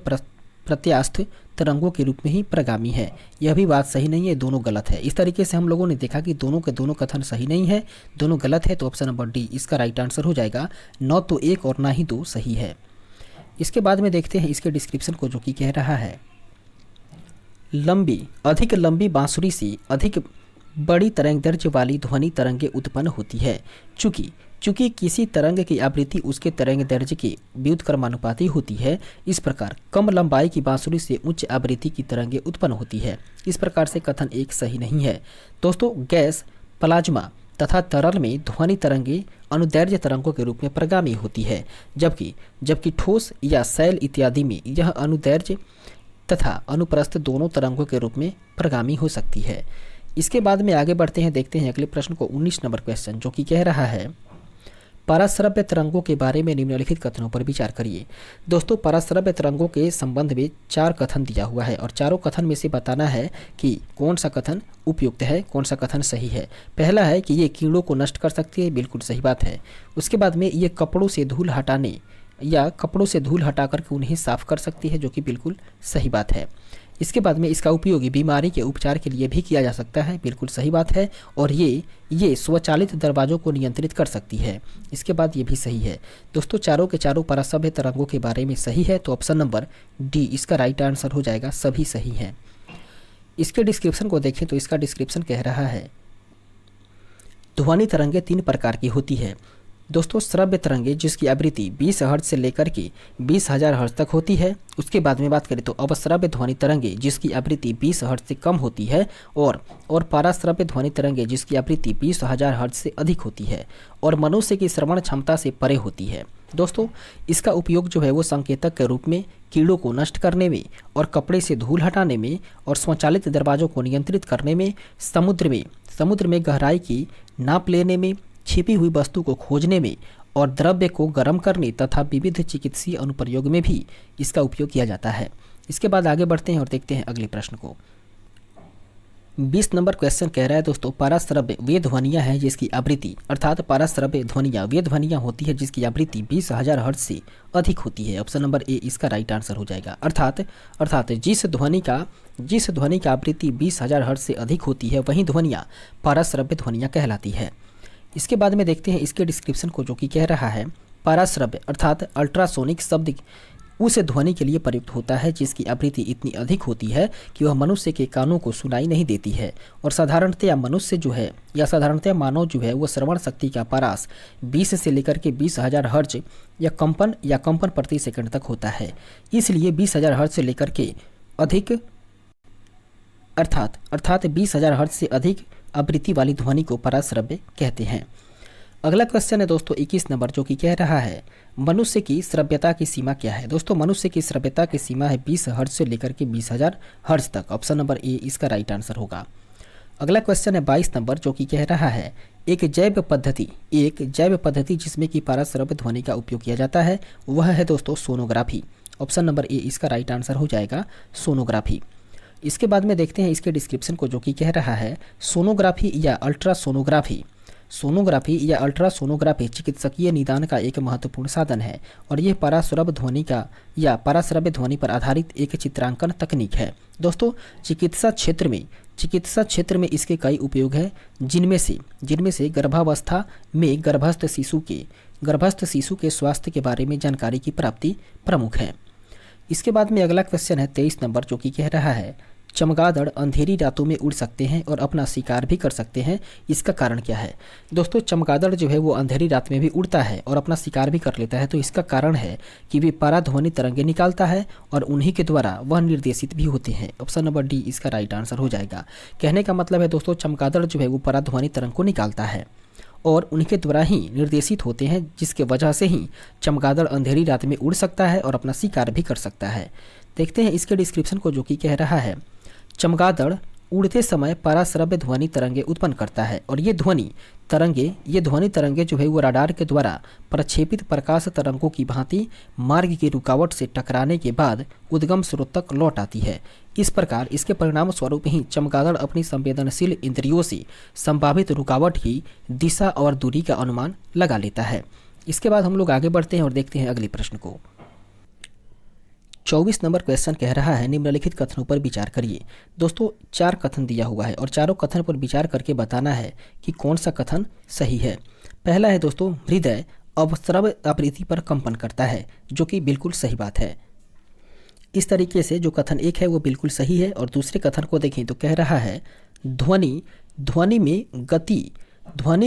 प्रत्यास्थ तरंगों के रूप में ही प्रगामी है। यह भी बात सही नहीं है, दोनों गलत है। इस तरीके से हम लोगों ने देखा कि दोनों के दोनों कथन सही नहीं है, दोनों गलत है। तो ऑप्शन नंबर डी इसका राइट आंसर हो जाएगा। न तो एक और ना ही दो सही है। इसके बाद में देखते हैं इसके डिस्क्रिप्शन को जो कि कह रहा है अधिक लंबी बांसुरी से अधिक बड़ी तरंगदैर्घ्य वाली ध्वनि तरंगें उत्पन्न होती है चूंकि किसी तरंग की आवृत्ति उसके तरंगदैर्घ्य के व्युत्क्रमानुपाती होती है। इस प्रकार कम लंबाई की बांसुरी से उच्च आवृत्ति की तरंगें उत्पन्न होती है। इस प्रकार से कथन एक सही नहीं है। दोस्तों गैस, प्लाज्मा तथा तरल में ध्वनि तरंगें अनुदैर्घ्य तरंगों के रूप में प्रगामी होती है, जबकि ठोस या शैल इत्यादि में यह अनुदैर्घ्य तथा अनुप्रस्थ दोनों तरंगों के रूप में प्रगामी हो सकती है। इसके बाद में आगे बढ़ते हैं, देखते हैं अगले प्रश्न को। 19 नंबर क्वेश्चन जो कि कह रहा है पराश्रव्य तरंगों के बारे में निम्नलिखित कथनों पर विचार करिए। दोस्तों पराश्रव्य तरंगों के संबंध में 4 कथन दिया हुआ है और चारों कथन में से बताना है कि कौन सा कथन उपयुक्त है, कौन सा कथन सही है। पहला है कि ये कीड़ों को नष्ट कर सकती है, बिल्कुल सही बात है। उसके बाद में ये कपड़ों से धूल हटा करके उन्हें साफ कर सकती है, जो कि बिल्कुल सही बात है। इसके बाद में इसका उपयोग बीमारी के उपचार के लिए भी किया जा सकता है, बिल्कुल सही बात है। और ये स्वचालित दरवाजों को नियंत्रित कर सकती है, इसके बाद ये भी सही है। दोस्तों चारों के चारों पराश्रव्य तरंगों के बारे में सही है, तो ऑप्शन नंबर डी इसका राइट आंसर हो जाएगा, सभी सही हैं। इसके डिस्क्रिप्शन को देखें तो इसका डिस्क्रिप्शन कह रहा है ध्वनि तरंगें 3 प्रकार की होती है। दोस्तों श्रव्य तरंगे जिसकी आवृत्ति 20 हर्ट्ज से लेकर के 20,000 हर्ट्ज तक होती है। उसके बाद में बात करें तो अवश्रव्य ध्वनि तरंगे जिसकी आवृत्ति 20 हर्ट्ज से कम होती है और पराश्रव्य ध्वनि तरंगे जिसकी आवृत्ति 20,000 हर्ट्ज से अधिक होती है और मनुष्य की श्रवण क्षमता से परे होती है। दोस्तों इसका उपयोग जो है वो संकेतक के रूप में कीड़ों को नष्ट करने में और कपड़े से धूल हटाने में और स्वचालित दरवाजों को नियंत्रित करने में, समुद्र में गहराई की नाप लेने में, छिपी हुई वस्तु को खोजने में और द्रव्य को गर्म करने तथा विविध चिकित्सीय अनुप्रयोग में भी इसका उपयोग किया जाता है। इसके बाद आगे बढ़ते हैं और देखते हैं अगले प्रश्न को। 20 नंबर क्वेश्चन कह रहा है दोस्तों पराश्रव्य वे ध्वनियाँ हैं जिसकी आवृत्ति अर्थात पराश्रव्य ध्वनियाँ वे ध्वनियाँ होती है जिसकी आवृत्ति 20,000 हर्ट्ज से अधिक होती है। ऑप्शन नंबर ए इसका राइट आंसर हो जाएगा। अर्थात जिस ध्वनि का आवृत्ति 20,000 हर्ट्ज से अधिक होती है वही ध्वनियाँ पराश्रव्य ध्वनियाँ कहलाती है। इसके बाद में देखते हैं इसके डिस्क्रिप्शन को जो कि कह रहा है पराश्रव्य अर्थात अल्ट्रासोनिक उस ध्वनि के लिए प्रयुक्त होता है जिसकी आवृत्ति इतनी अधिक होती है कि वह मनुष्य के कानों को सुनाई नहीं देती है। और साधारणतया मनुष्य जो है या साधारणतया मानव जो है वो श्रवण शक्ति का पारास 20 से लेकर के 20,000 हर्ट्ज या कंपन प्रति सेकंड तक होता है। इसलिए 20,000 हर्ट्ज से लेकर के अधिक अर्थात 20,000 हर्ट्ज से अधिक आवृत्ति वाली ध्वनि को पराश्रव्य कहते हैं। अगला क्वेश्चन है दोस्तों 21 नंबर, जो कि कह रहा है मनुष्य की श्रव्यता की सीमा क्या है। दोस्तों मनुष्य की श्रव्यता की सीमा है 20 हर्ट्ज से लेकर के 20,000 हर्ट्ज तक। ऑप्शन नंबर ए इसका राइट आंसर होगा। अगला क्वेश्चन है 22 नंबर, जो कि कह रहा है एक जैव पद्धति जिसमें कि पराश्रव्य ध्वनि का उपयोग किया जाता है वह है दोस्तों सोनोग्राफी। ऑप्शन नंबर ए इसका राइट आंसर हो जाएगा सोनोग्राफी। इसके बाद में देखते हैं इसके डिस्क्रिप्शन को, जो कि कह रहा है सोनोग्राफी या अल्ट्रासोनोग्राफी चिकित्सकीय निदान का एक महत्वपूर्ण साधन है और यह पराश्रव्य ध्वनि पर आधारित एक चित्रांकन तकनीक है। दोस्तों चिकित्सा क्षेत्र में इसके कई उपयोग हैं, जिनमें से गर्भावस्था में गर्भस्थ शिशु के स्वास्थ्य के बारे में जानकारी की प्राप्ति प्रमुख है। इसके बाद में अगला क्वेश्चन है 23 नंबर, जो कि कह रहा है चमगादड़ अंधेरी रातों में उड़ सकते हैं और अपना शिकार भी कर सकते हैं, इसका कारण क्या है। दोस्तों चमगादड़ जो है वो अंधेरी रात में भी उड़ता है और अपना शिकार भी कर लेता है, तो इसका कारण है कि वे पराध्वनि तरंगे निकालता है और उन्हीं के द्वारा वह निर्देशित भी होते हैं। ऑप्शन नंबर डी इसका राइट आंसर हो जाएगा। कहने का मतलब है दोस्तों चमगादड़ जो है वो पराध्वनि तरंग को निकालता है और उनके द्वारा ही निर्देशित होते हैं, जिसके वजह से ही चमगादड़ अंधेरी रात में उड़ सकता है और अपना शिकार भी कर सकता है। देखते हैं इसके डिस्क्रिप्शन को, जो कि कह रहा है चमगादड़ उड़ते समय पराश्रव्य ध्वनि तरंगे उत्पन्न करता है और ये ध्वनि तरंगे जो है वो राडार के द्वारा प्रक्षेपित प्रकाश तरंगों की भांति मार्ग की रुकावट से टकराने के बाद उद्गम स्रोत तक लौट आती है। इस प्रकार इसके परिणाम स्वरूप ही चमगादड़ अपनी संवेदनशील इंद्रियों से संभावित रुकावट की दिशा और दूरी का अनुमान लगा लेता है। इसके बाद हम लोग आगे बढ़ते हैं और देखते हैं अगले प्रश्न को। 24 नंबर क्वेश्चन कह रहा है निम्नलिखित कथनों पर विचार करिए। दोस्तों 4 कथन दिया हुआ है और चारों कथन पर विचार करके बताना है कि कौन सा कथन सही है। पहला है दोस्तों हृदय अवस्रव आवृत्ति पर कंपन करता है, जो कि बिल्कुल सही बात है। इस तरीके से जो कथन 1 है वो बिल्कुल सही है। और दूसरे कथन को देखें तो कह रहा है ध्वनि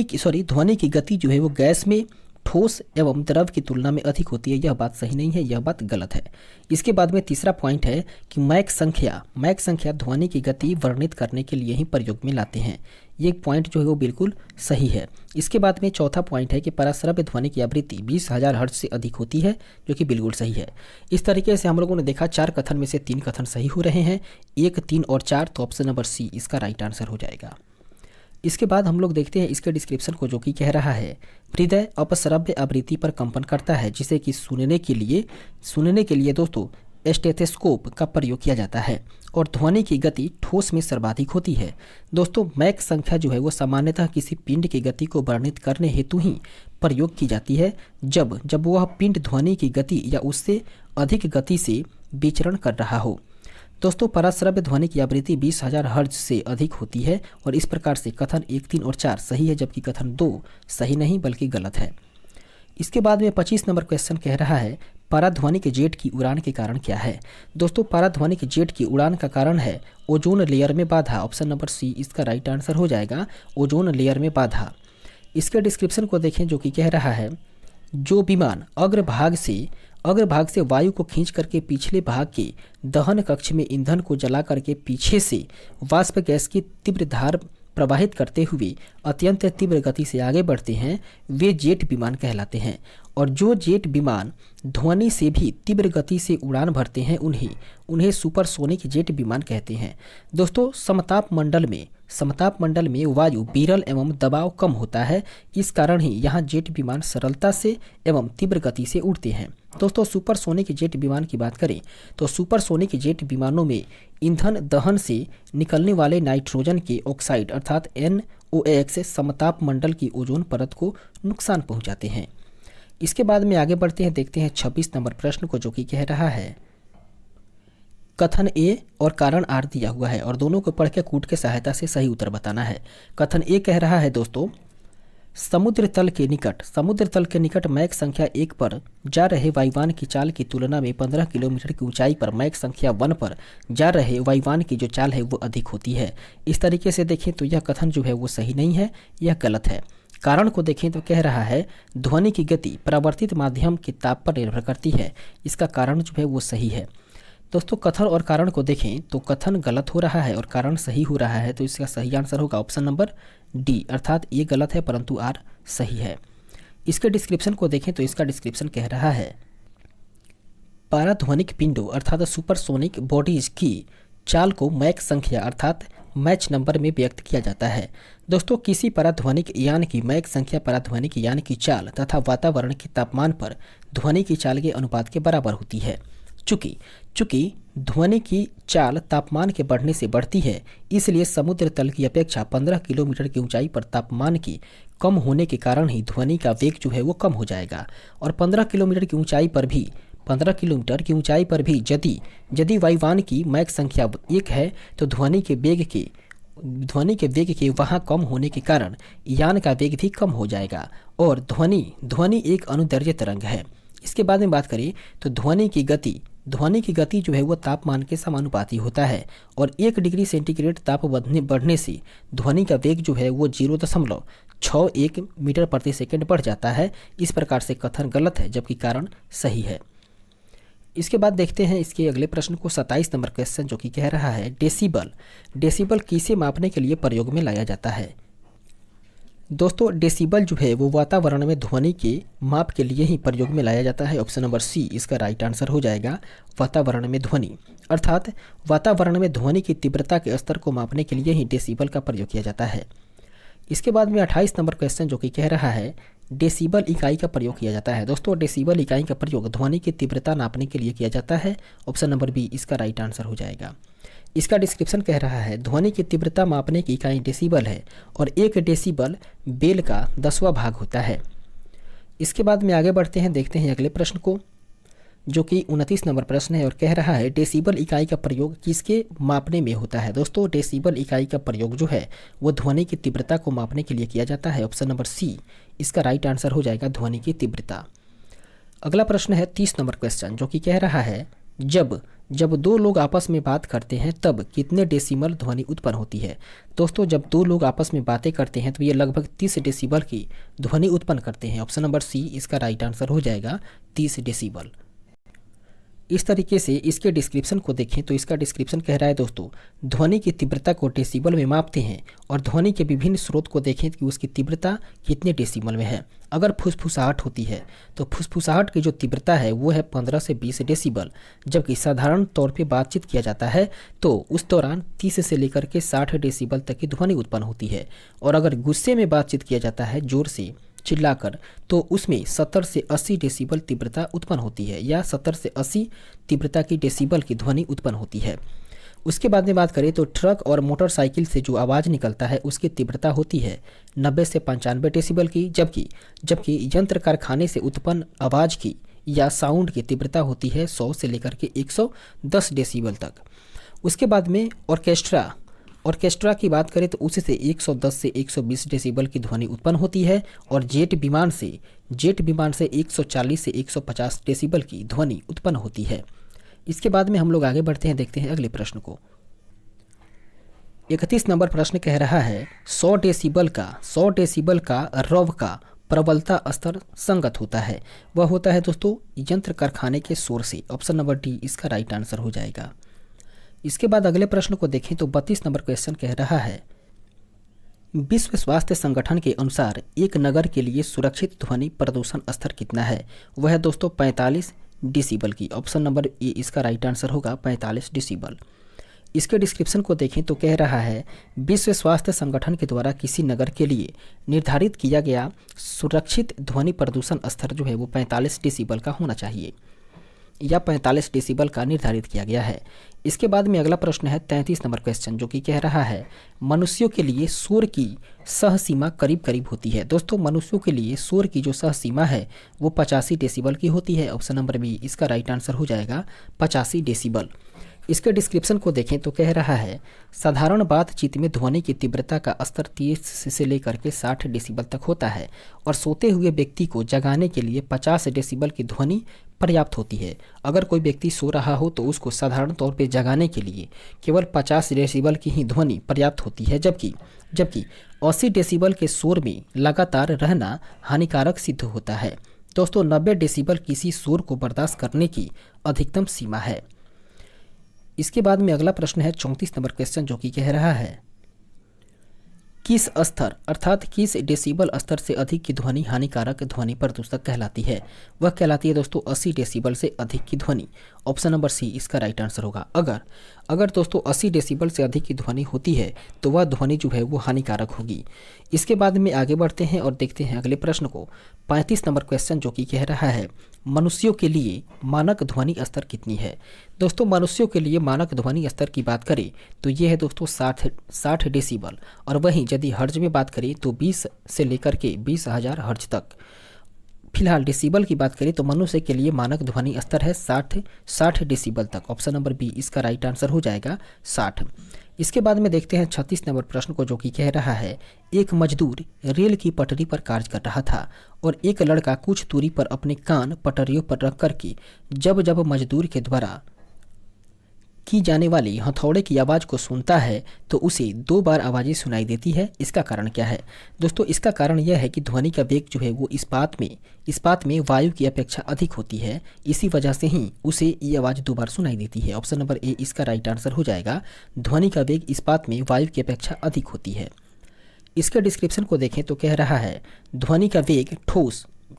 की गति जो है वो गैस में ठोस एवं द्रव की तुलना में अधिक होती है। यह बात सही नहीं है, यह बात गलत है। इसके बाद में तीसरा पॉइंट है कि मैक संख्या ध्वनि की गति वर्णित करने के लिए ही प्रयोग में लाते हैं। ये पॉइंट जो है वो बिल्कुल सही है। इसके बाद में चौथा पॉइंट है कि पराश्रव्य ध्वनि की आवृत्ति 20,000 हर्ट्ज से अधिक होती है, जो कि बिल्कुल सही है। इस तरीके से हम लोगों ने देखा 4 कथन में से 3 कथन सही हो रहे हैं, 1, 3 और 4, तो ऑप्शन नंबर सी इसका राइट आंसर हो जाएगा। इसके बाद हम लोग देखते हैं इसके डिस्क्रिप्शन को, जो कि कह रहा है हृदय अपश्रव्य आवृत्ति पर कंपन करता है, जिसे कि सुनने के लिए दोस्तों स्टेथोस्कोप का प्रयोग किया जाता है और ध्वनि की गति ठोस में सर्वाधिक होती है। दोस्तों मैक संख्या जो है वो सामान्यतः किसी पिंड की गति को वर्णित करने हेतु ही प्रयोग की जाती है, जब वह पिंड ध्वनि की गति या उससे अधिक गति से विचरण कर रहा हो। दोस्तों पराश्रव्य ध्वनि की आवृत्ति 20,000 हर्ट्ज से अधिक होती है और इस प्रकार से कथन 1, 3 और 4 सही है, जबकि कथन 2 सही नहीं बल्कि गलत है। इसके बाद में 25 नंबर क्वेश्चन कह रहा है पराध्वनिक जेट की उड़ान के कारण क्या है। दोस्तों पराध्वनिक जेट की उड़ान का कारण है ओजोन लेयर में बाधा। ऑप्शन नंबर सी इसका राइट आंसर हो जाएगा, ओजोन लेयर में बाधा। इसके डिस्क्रिप्शन को देखें, जो कि कह रहा है जो विमान अग्रभाग से वायु को खींच करके पिछले भाग के दहन कक्ष में ईंधन को जला करके पीछे से वाष्प गैस की तीव्र धार प्रवाहित करते हुए अत्यंत तीव्र गति से आगे बढ़ते हैं, वे जेट विमान कहलाते हैं। और जो जेट विमान ध्वनि से भी तीव्र गति से उड़ान भरते हैं उन्हें सुपरसोनिक जेट विमान कहते हैं। दोस्तों समताप मंडल में वायु विरल एवं दबाव कम होता है, इस कारण ही यहाँ जेट विमान सरलता से एवं तीव्र गति से उड़ते हैं। दोस्तों सुपरसोनिक जेट विमान की बात करें तो सुपरसोनिक जेट विमानों में ईंधन दहन से निकलने वाले नाइट्रोजन के ऑक्साइड अर्थात NOx समताप मंडल की ओजोन परत को नुकसान पहुंचाते हैं। इसके बाद में आगे बढ़ते हैं, देखते हैं 26 नंबर प्रश्न को, जो कि कह रहा है कथन ए और कारण आर दिया हुआ है और दोनों को पढ़ के कूट के सहायता से सही उत्तर बताना है। कथन ए कह रहा है दोस्तों समुद्र तल के निकट मैक संख्या 1 पर जा रहे वायुयान की चाल की तुलना में 15 किलोमीटर की ऊंचाई पर मैक संख्या 1 पर जा रहे वायुयान की जो चाल है वो अधिक होती है। इस तरीके से देखें तो यह कथन जो है वो सही नहीं है, यह गलत है। कारण को देखें तो कह रहा है ध्वनि की गति परावर्तित माध्यम के ताप पर निर्भर करती है। इसका कारण जो है वो सही है। दोस्तों कथन और कारण को देखें तो कथन गलत हो रहा है और कारण सही हो रहा है, तो इसका सही आंसर होगा ऑप्शन नंबर डी, अर्थात ये गलत है परंतु आर सही है। इसके डिस्क्रिप्शन को देखें तो इसका डिस्क्रिप्शन कह रहा है पाराध्वनिक पिंडों अर्थात सुपरसोनिक बॉडीज की चाल को मैक संख्या अर्थात मैच नंबर में व्यक्त किया जाता है। दोस्तों किसी पराध्वनिक यान की मैक संख्या पराध्वनिक यान की चाल तथा वातावरण के तापमान पर ध्वनि की चाल के अनुपात के बराबर होती है। चूंकि ध्वनि की चाल तापमान के बढ़ने से बढ़ती है, इसलिए समुद्र तल की अपेक्षा 15 किलोमीटर की ऊंचाई पर तापमान की कम होने के कारण ही ध्वनि का वेग जो है वो कम हो जाएगा। और 15 किलोमीटर की ऊंचाई पर भी यदि वायुयान की मैक संख्या 1 है तो ध्वनि के वेग के वहाँ कम होने के कारण यान का वेग भी कम हो जाएगा। और ध्वनि एक अनुदैर्ध्य तरंग है। इसके बाद में बात करें तो ध्वनि की गति जो है वो तापमान के समानुपाती होता है और 1 डिग्री सेंटीग्रेड ताप बढ़ने से ध्वनि का वेग जो है वो 0.61 मीटर प्रति सेकंड बढ़ जाता है। इस प्रकार से कथन गलत है जबकि कारण सही है। इसके बाद देखते हैं इसके अगले प्रश्न को, 27 नंबर क्वेश्चन, जो कि कह रहा है डेसिबल किसे मापने के लिए प्रयोग में लाया जाता है। दोस्तों डेसिबल जो है वो वातावरण में ध्वनि के माप के लिए ही प्रयोग में लाया जाता है। ऑप्शन नंबर सी इसका राइट आंसर हो जाएगा। वातावरण में ध्वनि अर्थात वातावरण में ध्वनि की तीव्रता के स्तर को मापने के लिए ही डेसिबल का प्रयोग किया जाता है। इसके बाद में 28 नंबर क्वेश्चन, जो कि कह रहा है डेसिबल इकाई का प्रयोग किया जाता है। दोस्तों डेसिबल इकाई का प्रयोग ध्वनि की तीव्रता नापने के लिए किया जाता है। ऑप्शन नंबर बी इसका राइट आंसर हो जाएगा। इसका डिस्क्रिप्शन कह रहा है ध्वनि की तीव्रता मापने की इकाई डेसिबल है और 1 डेसिबल बेल का 10वां भाग होता है। इसके बाद में आगे बढ़ते हैं, देखते हैं अगले प्रश्न को, जो कि 29 नंबर प्रश्न है और कह रहा है डेसिबल इकाई का प्रयोग किसके मापने में होता है। दोस्तों डेसिबल इकाई का प्रयोग जो है वो ध्वनि की तीव्रता को मापने के लिए किया जाता है। ऑप्शन नंबर सी इसका राइट आंसर हो जाएगा, ध्वनि की तीव्रता। अगला प्रश्न है 30 नंबर क्वेश्चन, जो कि कह रहा है जब 2 लोग आपस में बात करते हैं तब कितने डेसिबल ध्वनि उत्पन्न होती है। दोस्तों जब 2 लोग आपस में बातें करते हैं तो ये लगभग 30 डेसिबल की ध्वनि उत्पन्न करते हैं। ऑप्शन नंबर सी इसका राइट आंसर हो जाएगा, 30 डेसिबल। इस तरीके से इसके डिस्क्रिप्शन को देखें तो इसका डिस्क्रिप्शन कह रहा है दोस्तों ध्वनि की तीव्रता को डेसिबल में मापते हैं और ध्वनि के विभिन्न स्रोत को देखें कि उसकी तीव्रता कितने डेसिबल में है। अगर फुसफुसाहट होती है तो फुसफुसाहट की जो तीव्रता है वो है 15 से 20 डेसिबल, जबकि साधारण तौर पे बातचीत किया जाता है तो उस दौरान 30 से लेकर के 60 डेसिबल तक की ध्वनि उत्पन्न होती है। और अगर गुस्से में बातचीत किया जाता है जोर से चिल्लाकर तो उसमें 70 से 80 डेसिबल तीव्रता उत्पन्न होती है, या 70 से 80 तीव्रता की डेसिबल की ध्वनि उत्पन्न होती है। उसके बाद में बात करें तो ट्रक और मोटरसाइकिल से जो आवाज़ निकलता है उसकी तीव्रता होती है 90 से 95 डेसिबल की, जबकि यंत्र कारखाने से उत्पन्न आवाज़ की या साउंड की तीव्रता होती है 100 से लेकर के 110 डेसिबल तक। उसके बाद में ऑर्केस्ट्रा की बात करें तो उससे 110 से 120 डेसिबल की ध्वनि उत्पन्न होती है और जेट विमान से 140 से 150 डेसिबल की ध्वनि उत्पन्न होती है। इसके बाद में हम लोग आगे बढ़ते हैं, देखते हैं अगले प्रश्न को। 31 नंबर प्रश्न कह रहा है 100 डेसिबल का रव का प्रबलता स्तर संगत होता है। वह होता है दोस्तों यंत्र कारखाने के शोर से। ऑप्शन नंबर डी इसका राइट आंसर हो जाएगा। इसके बाद अगले प्रश्न को देखें तो 32 नंबर क्वेश्चन कह रहा है विश्व स्वास्थ्य संगठन के अनुसार एक नगर के लिए सुरक्षित ध्वनि प्रदूषण स्तर कितना है। वह है दोस्तों 45 डेसिबल की। ऑप्शन नंबर ए इसका राइट आंसर होगा, 45 डेसिबल। इसके डिस्क्रिप्शन को देखें तो कह रहा है विश्व स्वास्थ्य संगठन के द्वारा किसी नगर के लिए निर्धारित किया गया सुरक्षित ध्वनि प्रदूषण स्तर जो है वो 45 डेसिबल का होना चाहिए, या 45 डेसिबल का निर्धारित किया गया है। इसके बाद में अगला प्रश्न है 33 नंबर क्वेश्चन, जो कि कह रहा है मनुष्यों के लिए शोर की सह सीमा करीब करीब होती है। दोस्तों मनुष्यों के लिए शोर की जो सह सीमा है वो 85 डेसिबल की होती है। ऑप्शन नंबर बी इसका राइट आंसर हो जाएगा, 85 डेसिबल। इसके डिस्क्रिप्शन को देखें तो कह रहा है साधारण बातचीत में ध्वनि की तीव्रता का स्तर 30 से लेकर के 60 डेसिबल तक होता है और सोते हुए व्यक्ति को जगाने के लिए 50 डेसिबल की ध्वनि पर्याप्त होती है। अगर कोई व्यक्ति सो रहा हो तो उसको साधारण तौर पे जगाने के लिए केवल 50 डेसिबल की ही ध्वनि पर्याप्त होती है, जबकि 80 डेसिबल के शोर में लगातार रहना हानिकारक सिद्ध होता है। दोस्तों 90 डेसिबल किसी शोर को बर्दाश्त करने की अधिकतम सीमा है। इसके बाद में अगला प्रश्न है 34 नंबर क्वेश्चन, जो कि कह रहा है किस स्तर अर्थात किस डेसिबल स्तर से अधिक की ध्वनि हानिकारक ध्वनि प्रदूषक कहलाती है। वह कहलाती है दोस्तों 80 डेसिबल से अधिक की ध्वनि। ऑप्शन नंबर सी इसका राइट आंसर होगा। अगर दोस्तों 80 डेसिबल से अधिक की ध्वनि होती है तो वह ध्वनि जो है वो हानिकारक होगी। इसके बाद में आगे बढ़ते हैं और देखते हैं अगले प्रश्न को। 35 नंबर क्वेश्चन, जो कि कह रहा है मनुष्यों के लिए मानक ध्वनि स्तर कितनी है। दोस्तों मनुष्यों के लिए मानक ध्वनि स्तर की बात करें तो ये है दोस्तों 60 डेसिबल, और वहीं यदि हर्ज में बात करें तो 20 से लेकर के 20,000 हर्ज तक। फिलहाल डेसिबल की बात करें तो मनुष्य के लिए मानक ध्वनि स्तर है 60 डेसिबल तक। ऑप्शन नंबर बी इसका राइट आंसर हो जाएगा 60। इसके बाद में देखते हैं 36 नंबर प्रश्न को, जो कि कह रहा है एक मजदूर रेल की पटरी पर कार्य कर रहा था और एक लड़का कुछ दूरी पर अपने कान पटरियों पर रख करके जब मजदूर के द्वारा की जाने वाली हथौड़े की आवाज़ को सुनता है तो उसे 2 बार आवाज़ें सुनाई देती है। इसका कारण क्या है। दोस्तों इसका कारण यह है कि ध्वनि का वेग जो है वो इस्पात में वायु की अपेक्षा अधिक होती है, इसी वजह से ही उसे ये आवाज़ 2 बार सुनाई देती है। ऑप्शन नंबर ए इसका राइट आंसर हो जाएगा। ध्वनि का वेग इस्पात में वायु की अपेक्षा अधिक होती है। इसके डिस्क्रिप्शन को देखें तो कह रहा है ध्वनि का वेग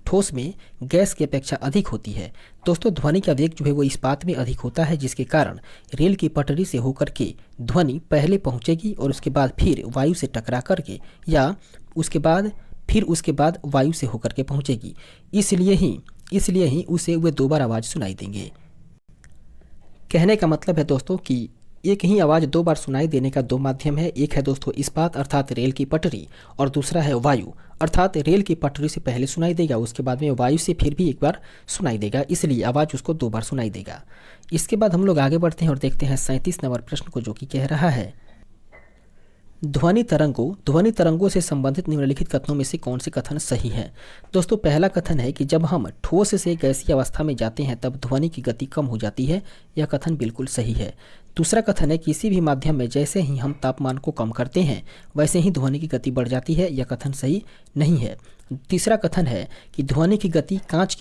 ठोस में गैस की अपेक्षा अधिक होती है। दोस्तों ध्वनि का वेग जो है वो इस्पात में अधिक होता है, जिसके कारण रेल की पटरी से होकर के ध्वनि पहले पहुंचेगी और उसके बाद फिर वायु से टकरा करके या उसके बाद वायु से होकर के पहुंचेगी। इसलिए ही उसे वे 2 बार आवाज़ सुनाई देंगे। कहने का मतलब है दोस्तों कि एक ही आवाज़ 2 बार सुनाई देने का 2 माध्यम है। एक है दोस्तों इस्पात अर्थात रेल की पटरी, और दूसरा है वायु अर्थात रेल की पटरी से पहले सुनाई देगा, उसके बाद में वायु से फिर भी एक बार सुनाई देगा, इसलिए आवाज़ उसको 2 बार सुनाई देगा। इसके बाद हम लोग आगे बढ़ते हैं और देखते हैं 37 नंबर प्रश्न को, जो कि कह रहा है ध्वनि तरंगों से संबंधित निम्नलिखित कथनों में से कौन से कथन सही है। दोस्तों पहला कथन है कि जब हम ठोस से गैसीय अवस्था में जाते हैं तब ध्वनि की गति कम हो जाती है। यह कथन बिल्कुल सही है। दूसरा कथन है किसी भी माध्यम में जैसे ही हम तापमान को कम करते हैं वैसे ही ध्वनि की गति बढ़ जाती है। यह कथन सही नहीं है। तीसरा कथन है कि ध्वनि की गति कांच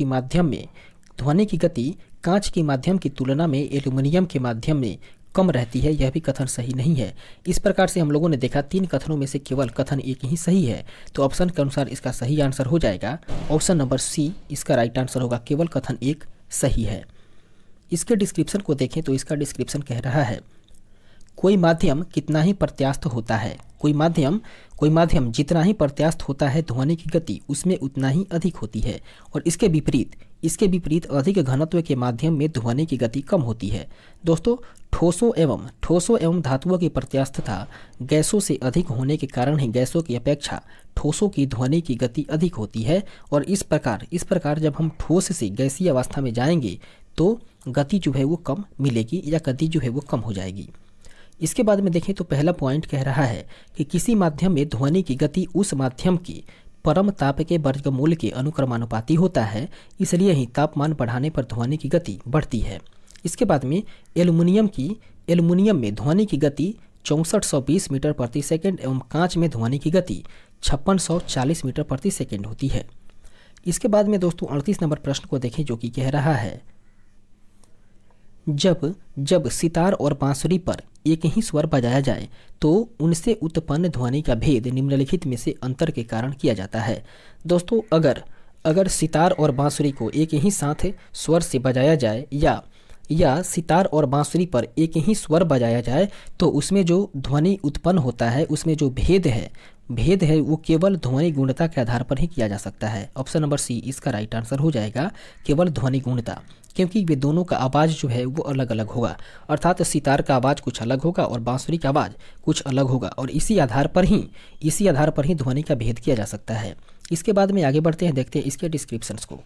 की माध्यम की तुलना में एल्यूमिनियम के माध्यम में कम रहती है। यह भी कथन सही नहीं है। इस प्रकार से हम लोगों ने देखा 3 कथनों में से केवल कथन एक ही सही है, तो ऑप्शन के अनुसार इसका सही आंसर हो जाएगा ऑप्शन नंबर सी इसका राइट आंसर होगा। केवल कथन एक सही है। इसके डिस्क्रिप्शन को देखें तो इसका डिस्क्रिप्शन कह रहा है कोई माध्यम कितना ही प्रत्यास्थ होता है, कोई माध्यम जितना ही प्रत्यास्थ होता है ध्वनि की गति उसमें उतना ही अधिक होती है, और इसके विपरीत अधिक घनत्व के माध्यम में ध्वनि की गति कम होती है। दोस्तों ठोसों एवं धातुओं की प्रत्यास्थता गैसों से अधिक होने के कारण ही गैसों की अपेक्षा ठोसों की ध्वनि की गति अधिक होती है, और इस प्रकार जब हम ठोस से गैसीय अवस्था में जाएंगे तो गति जो है वो कम मिलेगी या गति जो है वो कम हो जाएगी। इसके बाद में देखें तो पहला पॉइंट कह रहा है कि किसी माध्यम में ध्वनि की गति उस माध्यम की परम ताप के वर्गमूल के अनुक्रमानुपाती होता है, इसलिए ही तापमान बढ़ाने पर ध्वनि की गति बढ़ती है। इसके बाद में एल्युमिनियम में ध्वनि की गति 6420 मीटर प्रति सेकंड एवं कांच में ध्वनि की गति 5640 मीटर प्रति सेकंड होती है। इसके बाद में दोस्तों 38 नंबर प्रश्न को देखें, जो कि कह रहा है जब सितार और बांसुरी पर एक ही स्वर बजाया जाए तो उनसे उत्पन्न ध्वनि का भेद निम्नलिखित में से अंतर के कारण किया जाता है। दोस्तों अगर सितार और बांसुरी को एक ही साथ स्वर से बजाया जाए या सितार और बांसुरी पर एक ही स्वर बजाया जाए तो उसमें जो ध्वनि उत्पन्न होता है उसमें जो भेद है वो केवल ध्वनि गुणता के आधार पर ही किया जा सकता है। ऑप्शन नंबर सी इसका राइट आंसर हो जाएगा, केवल ध्वनि गुणता, क्योंकि वे दोनों का आवाज़ जो है वो अलग अलग होगा, अर्थात सितार का आवाज़ कुछ अलग होगा और बांसुरी का आवाज़ कुछ अलग होगा, और इसी आधार पर ही ध्वनि का भेद किया जा सकता है। इसके बाद में आगे बढ़ते हैं, देखते हैं इसके डिस्क्रिप्शंस को।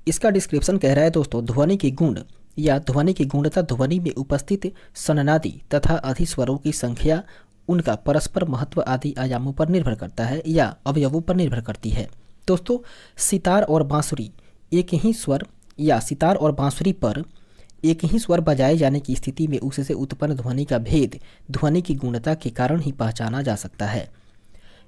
इसका डिस्क्रिप्शन कह रहा है दोस्तों ध्वनि के गुण या ध्वनि की गुणता ध्वनि में उपस्थित सननादी तथा अधिस्वरों की संख्या, उनका परस्पर महत्व आदि आयामों पर निर्भर करता है या अवयवों पर निर्भर करती है। दोस्तों, सितार और बांसुरी एक ही स्वर या सितार और बांसुरी पर एक ही स्वर बजाए जाने की स्थिति में उससे उत्पन्न ध्वनि का भेद ध्वनि की गुणता के कारण ही पहचाना जा सकता है।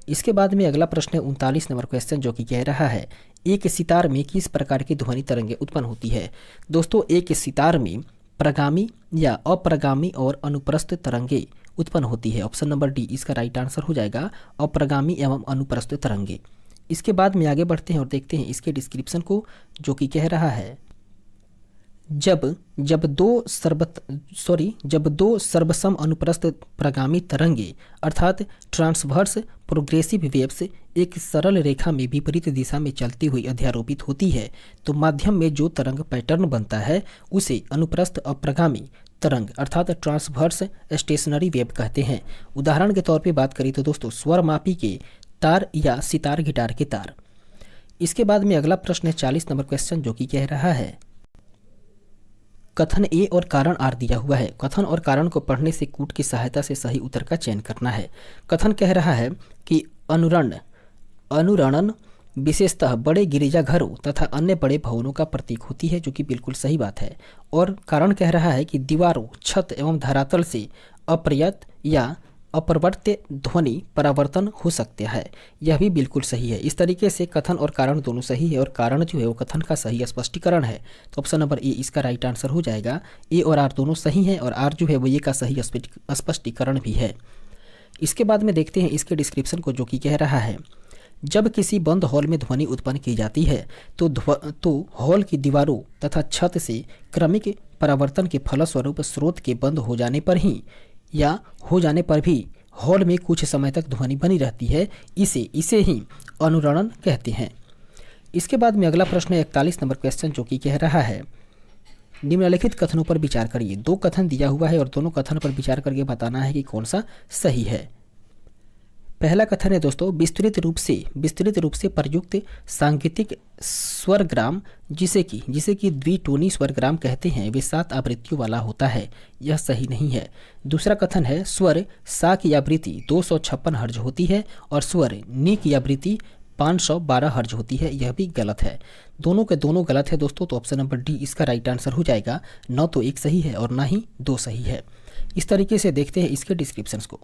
इसके बाद में अगला प्रश्न है 39 नंबर क्वेश्चन, जो कि कह रहा है एक सितार में किस प्रकार की ध्वनि तरंगे उत्पन्न होती है। दोस्तों, एक सितार में प्रगामी या अप्रगामी और अनुप्रस्थ तरंगे उत्पन्न होती है। ऑप्शन नंबर डी इसका राइट आंसर हो जाएगा, अप्रगामी एवं अनुप्रस्थ तरंगे। इसके बाद में आगे बढ़ते हैं और देखते हैं इसके डिस्क्रिप्शन को, जो कि कह रहा है जब दो सर्वसम अनुप्रस्थ प्रगामी तरंगे अर्थात ट्रांसवर्स प्रोग्रेसिव वेव्स एक सरल रेखा में विपरीत दिशा में चलती हुई अध्यारोपित होती है, तो माध्यम में जो तरंग पैटर्न बनता है उसे अनुप्रस्थ अप्रगामी तरंग अर्थात ट्रांसवर्स स्टेशनरी वेव कहते हैं। उदाहरण के तौर पे बात करें तो दोस्तों, स्वर मापी के तार या सितार गिटार के तार। इसके बाद में अगला प्रश्न है 40 नंबर क्वेश्चन, जो कि कह रहा है कथन ए और कारण आर दिया हुआ है। कथन और कारण को पढ़ने से कूट की सहायता से सही उत्तर का चयन करना है। कथन कह रहा है कि अनुरणन विशेषतः बड़े गिरिजाघरों तथा अन्य बड़े भवनों का प्रतीक होती है, जो कि बिल्कुल सही बात है। और कारण कह रहा है कि दीवारों, छत एवं धरातल से अप्रयत या अप्रवर्त्य ध्वनि परावर्तन हो सकता है, यह भी बिल्कुल सही है। इस तरीके से कथन और कारण दोनों सही है और कारण जो है वो कथन का सही स्पष्टीकरण है। तो ऑप्शन नंबर ए इसका राइट आंसर हो जाएगा। ए और आर दोनों सही हैं और आर जो है वो ये का सही स्पष्टीकरण भी है। इसके बाद में देखते हैं इसके डिस्क्रिप्शन को, जो कि कह रहा है जब किसी बंद हॉल में ध्वनि उत्पन्न की जाती है तो हॉल की दीवारों तथा छत से क्रमिक परावर्तन के फलस्वरूप स्रोत के बंद हो जाने पर ही या हो जाने पर भी हॉल में कुछ समय तक ध्वनि बनी रहती है, इसे ही अनुरणन कहते हैं। इसके बाद में अगला प्रश्न है 41 नंबर क्वेश्चन, जो कि कह रहा है निम्नलिखित कथनों पर विचार करिए। दो कथन दिया हुआ है और दोनों कथन पर विचार करके बताना है कि कौन सा सही है। पहला कथन है दोस्तों, विस्तृत रूप से प्रयुक्त सांगीतिक स्वरग्राम जिसे कि द्विटोनी स्वरग्राम कहते हैं, वे 7 आवृत्तियों वाला होता है, यह सही नहीं है। दूसरा कथन है स्वर सा की आवृत्ति 256 हर्ज होती है और स्वर नी की आवृत्ति 512 हर्ज होती है, यह भी गलत है। दोनों के दोनों गलत है दोस्तों, तो ऑप्शन नंबर डी इसका राइट आंसर हो जाएगा। न तो एक सही है और ना ही 2 सही है। इस तरीके से देखते हैं इसके डिस्क्रिप्शन को।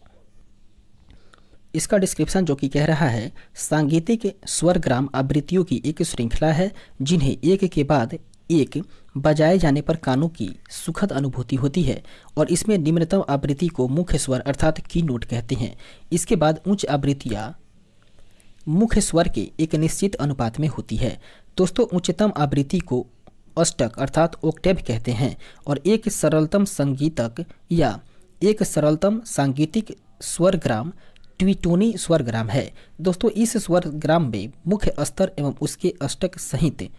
इसका डिस्क्रिप्शन जो कि कह रहा है सांगीतिक स्वरग्राम आवृत्तियों की एक श्रृंखला है जिन्हें एक के बाद एक बजाए जाने पर कानों की सुखद अनुभूति होती है और इसमें निम्नतम आवृत्ति को मुख्य स्वर अर्थात की नोट कहते हैं। इसके बाद उच्च आवृत्तियां मुख्य स्वर के एक निश्चित अनुपात में होती है। दोस्तों, उच्चतम आवृत्ति को अष्टक अर्थात ओक्टेव कहते हैं और एक सरलतम सांगीतिक स्वरग्राम ट्विटोनी स्वरग्राम है। दोस्तों, इस स्वरग्राम में मुख्य स्तर एवं उसके अष्टक सहित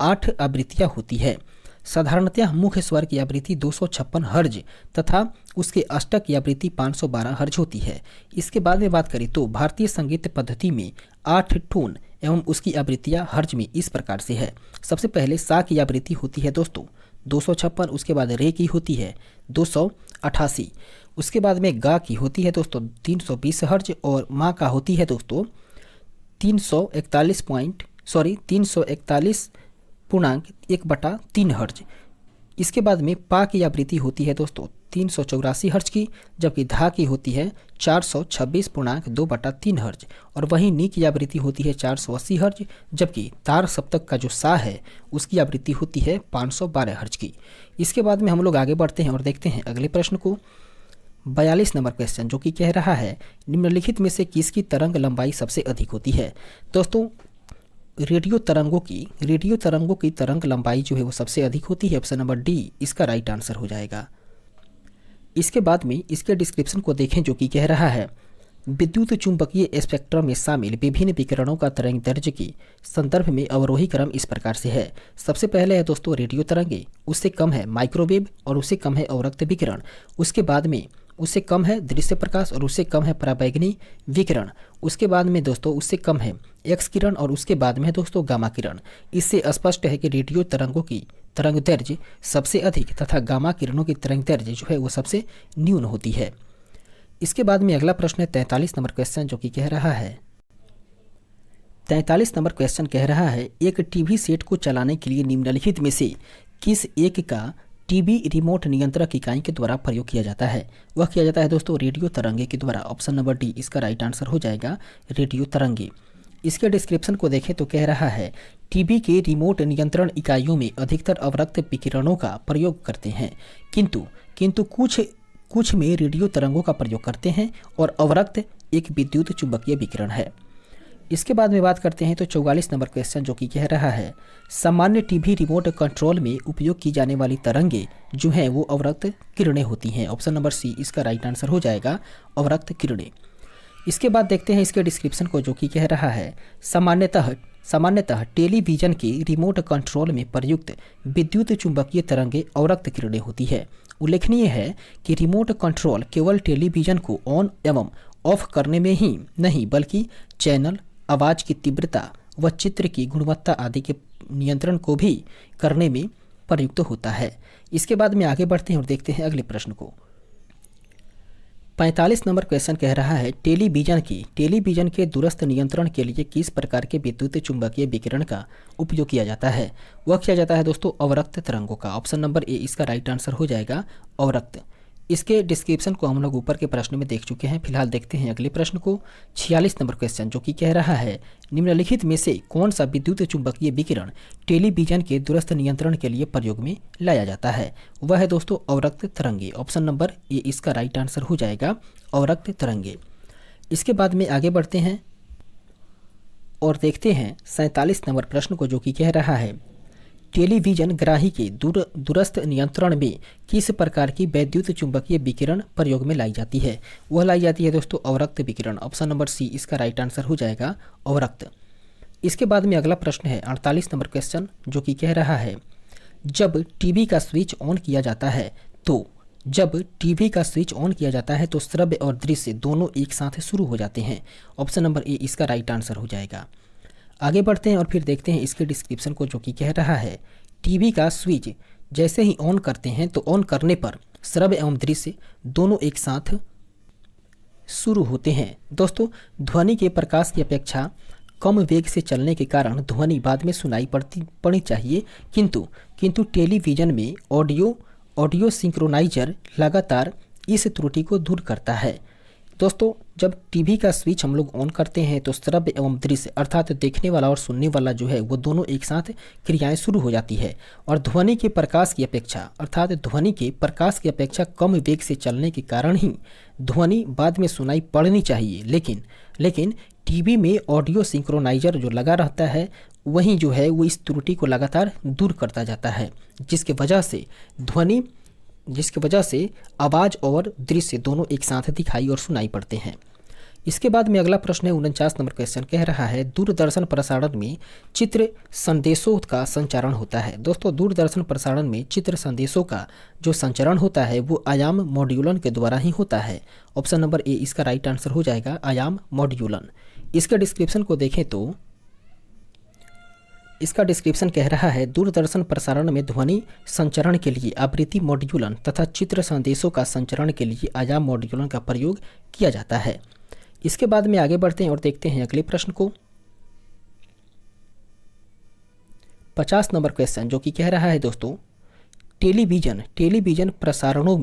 8 आवृत्तियां होती है। साधारणतः मुख्य स्वर की आवृत्ति 256 हर्ज तथा उसके अष्टक की आवृत्ति 512 हर्ज होती है। इसके बाद में बात करें तो भारतीय संगीत पद्धति में 8 टोन एवं उसकी आवृत्तियां हर्ज में इस प्रकार से है। सबसे पहले सा की आवृत्ति होती है दोस्तों 256, उसके बाद रे की होती है 288, उसके बाद में गा की होती है दोस्तों 320 हर्ज और माँ का होती है दोस्तों 341.1/3 हर्ज। इसके बाद में पा की आवृत्ति होती है दोस्तों 384 हर्ज की, जबकि धा की होती है 426.2/3 हर्ज और वहीं नी की आवृत्ति होती है 480 हर्ज, जबकि तार सप्तक का जो सा है उसकी आवृत्ति होती है 512 हर्ज की। इसके बाद में हम लोग आगे बढ़ते हैं और देखते हैं अगले प्रश्न को। 42 नंबर क्वेश्चन जो कि कह रहा है निम्नलिखित में से किसकी तरंग लंबाई सबसे अधिक होती है। दोस्तों, रेडियो तरंगों की तरंग लंबाई जो है वो सबसे अधिक होती है। ऑप्शन नंबर डी इसका राइट आंसर हो जाएगा। इसके बाद में इसके डिस्क्रिप्शन को देखें जो कि कह रहा है विद्युत चुंबकीय स्पेक्ट्रम में शामिल विभिन्न विकिरणों का तरंग दैर्ध्य के संदर्भ में अवरोही क्रम इस प्रकार से है। सबसे पहले है दोस्तों रेडियो तरंगे, उससे कम है माइक्रोवेव और उससे कम है अवरक्त विकिरण। उसके बाद में उससे कम है दृश्य प्रकाश और उससे कम है पराबैंगनी विकिरण। उसके बाद में दोस्तों उससे कम है एक्स किरण और उसके बाद में है दोस्तों गामा किरण। इससे स्पष्ट है कि रेडियो तरंगों की तरंग दैर्घ्य सबसे अधिक तथा गामा किरणों की तरंग दैर्घ्य जो है वो सबसे न्यून होती है। इसके बाद में अगला प्रश्न है 43 नंबर क्वेश्चन, जो कि कह रहा है 43 नंबर क्वेश्चन कह रहा है एक टीवी सेट को चलाने के लिए निम्नलिखित में से किस एक का टीवी रिमोट नियंत्रक इकाई के द्वारा प्रयोग किया जाता है। वह किया जाता है दोस्तों रेडियो तरंगे के द्वारा। ऑप्शन नंबर डी इसका राइट आंसर हो जाएगा, रेडियो तरंगे। इसके डिस्क्रिप्शन को देखें तो कह रहा है टीवी के रिमोट नियंत्रण इकाइयों में अधिकतर अवरक्त विकिरणों का प्रयोग करते हैं, किंतु कुछ में रेडियो तरंगों का प्रयोग करते हैं और अवरक्त एक विद्युत चुंबकीय विकिरण है। इसके बाद में बात करते हैं तो 44 नंबर क्वेश्चन, जो कि कह रहा है सामान्य टीवी रिमोट कंट्रोल में उपयोग की जाने वाली तरंगे जो हैं वो अवरक्त किरणें होती हैं। ऑप्शन नंबर सी इसका राइट आंसर हो जाएगा, अवरक्त किरणें। इसके बाद देखते हैं इसके डिस्क्रिप्शन को, जो कि कह रहा है सामान्यतः टेलीविजन के रिमोट कंट्रोल में प्रयुक्त विद्युत चुंबकीय तरंगे अवरक्त किरणें होती है। उल्लेखनीय है कि रिमोट कंट्रोल केवल टेलीविजन को ऑन एवं ऑफ करने में ही नहीं बल्कि चैनल, आवाज़ की तीव्रता व चित्र की गुणवत्ता आदि के नियंत्रण को भी करने में प्रयुक्त होता है। इसके बाद में आगे बढ़ते हैं और देखते हैं अगले प्रश्न को। 45 नंबर क्वेश्चन कह रहा है टेलीविजन के दूरस्थ नियंत्रण के लिए किस प्रकार के विद्युत चुंबकीय विकिरण का उपयोग किया जाता है। वह किया जाता है दोस्तों अवरक्त तरंगों का। ऑप्शन नंबर ए इसका राइट आंसर हो जाएगा, अवरक्त। इसके डिस्क्रिप्शन को हम लोग ऊपर के प्रश्न में देख चुके हैं। फिलहाल देखते हैं अगले प्रश्न को। 46 नंबर क्वेश्चन, जो कि कह रहा है निम्नलिखित में से कौन सा विद्युत चुंबकीय विकिरण टेलीविजन के दूरस्थ नियंत्रण के लिए प्रयोग में लाया जाता है। वह है दोस्तों अवरक्त तरंगे। ऑप्शन नंबर ए इसका राइट आंसर हो जाएगा, अवरक्त तरंगे। इसके बाद में आगे बढ़ते हैं और देखते हैं 47 नंबर प्रश्न को, जो कि कह रहा है टेलीविजन ग्राही के दूरस्थ नियंत्रण में किस प्रकार की वैद्युत चुंबकीय विकिरण प्रयोग में लाई जाती है। वह लाई जाती है दोस्तों अवरक्त विकिरण। ऑप्शन नंबर सी इसका राइट आंसर हो जाएगा, अवरक्त। इसके बाद में अगला प्रश्न है 48 नंबर क्वेश्चन, जो कि कह रहा है जब टीवी का स्विच ऑन किया जाता है तो श्रव्य और दृश्य दोनों एक साथ शुरू हो जाते हैं। ऑप्शन नंबर ए इसका राइट आंसर हो जाएगा। आगे बढ़ते हैं और फिर देखते हैं इसके डिस्क्रिप्शन को, जो कि कह रहा है टीवी का स्विच जैसे ही ऑन करते हैं तो ऑन करने पर श्रव्य एवं दृश्य दोनों एक साथ शुरू होते हैं। दोस्तों ध्वनि के प्रकाश की अपेक्षा कम वेग से चलने के कारण ध्वनि बाद में सुनाई पड़नी चाहिए, किंतु टेलीविजन में ऑडियो सिंक्रोनाइजर लगातार इस त्रुटि को दूर करता है। दोस्तों जब टीवी का स्विच हम लोग ऑन करते हैं तो श्रव्य एवं दृश्य अर्थात देखने वाला और सुनने वाला जो है वो दोनों एक साथ क्रियाएं शुरू हो जाती है और ध्वनि के प्रकाश की अपेक्षा कम वेग से चलने के कारण ही ध्वनि बाद में सुनाई पड़नी चाहिए, लेकिन टीवी में ऑडियो सिंक्रोनाइजर जो लगा रहता है वही जो है वो इस त्रुटि को लगातार दूर करता जाता है, जिसकी वजह से आवाज़ और दृश्य दोनों एक साथ दिखाई और सुनाई पड़ते हैं। इसके बाद में अगला प्रश्न है 49 नंबर क्वेश्चन, कह रहा है दूरदर्शन प्रसारण में चित्र संदेशों का संचारण होता है। दोस्तों दूरदर्शन प्रसारण में चित्र संदेशों का जो संचरण होता है वो आयाम मॉड्यूलन के द्वारा ही होता है। ऑप्शन नंबर ए इसका राइट आंसर हो जाएगा, आयाम मॉड्यूलन। इसके डिस्क्रिप्शन को देखें तो इसका डिस्क्रिप्शन कह रहा है दूरदर्शन प्रसारण में ध्वनि संचरण के लिए आवृत्ति मॉड्यूलन तथा चित्र संदेशों का संचरण के लिए आयाम मॉड्यूलन का प्रयोग किया जाता है। इसके बाद में आगे बढ़ते हैं और देखते हैं अगले प्रश्न को। 50 नंबर क्वेश्चन, जो कि कह रहा है दोस्तों टेलीविजन प्रसारणों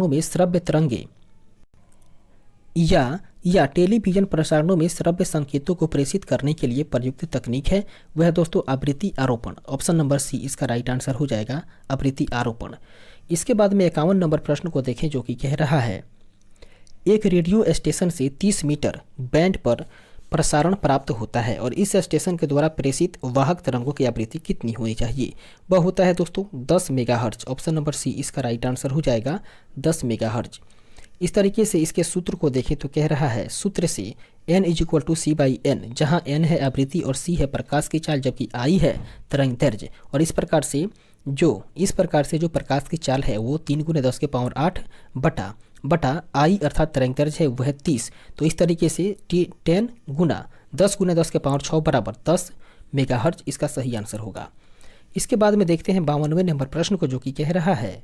में श्रव्य तरंगे या टेलीविजन प्रसारणों में श्रव्य संकेतों को प्रेषित करने के लिए प्रयुक्त तकनीक है, वह दोस्तों आवृत्ति आरोपण। ऑप्शन नंबर सी इसका राइट आंसर हो जाएगा, आवृत्ति आरोपण। इसके बाद में 51 नंबर प्रश्न को देखें, जो कि कह रहा है एक रेडियो स्टेशन से 30 मीटर बैंड पर प्रसारण प्राप्त होता है और इस स्टेशन के द्वारा प्रेषित वाहक तरंगों की आवृत्ति कितनी होनी चाहिए। वह होता है दोस्तों 10 मेगाहर्ट्ज। ऑप्शन नंबर सी इसका राइट आंसर हो जाएगा, 10 मेगाहर्ट्ज। इस तरीके से इसके सूत्र को देखें तो कह रहा है सूत्र से n is equal to C by N, जहाँ n है आवृत्ति और c है प्रकाश की चाल जबकि I है तरंग दैर्ध्य। और इस प्रकार से जो प्रकाश की चाल है वो 3 × 10⁸ बटा I अर्थात तरंग दैर्ध्य है वह 30। तो इस तरीके से 10 × 10⁻⁶ बराबर 10 मेगाहर्ट्ज इसका सही आंसर होगा। इसके बाद में देखते हैं 52वें नंबर प्रश्न को, जो कि कह रहा है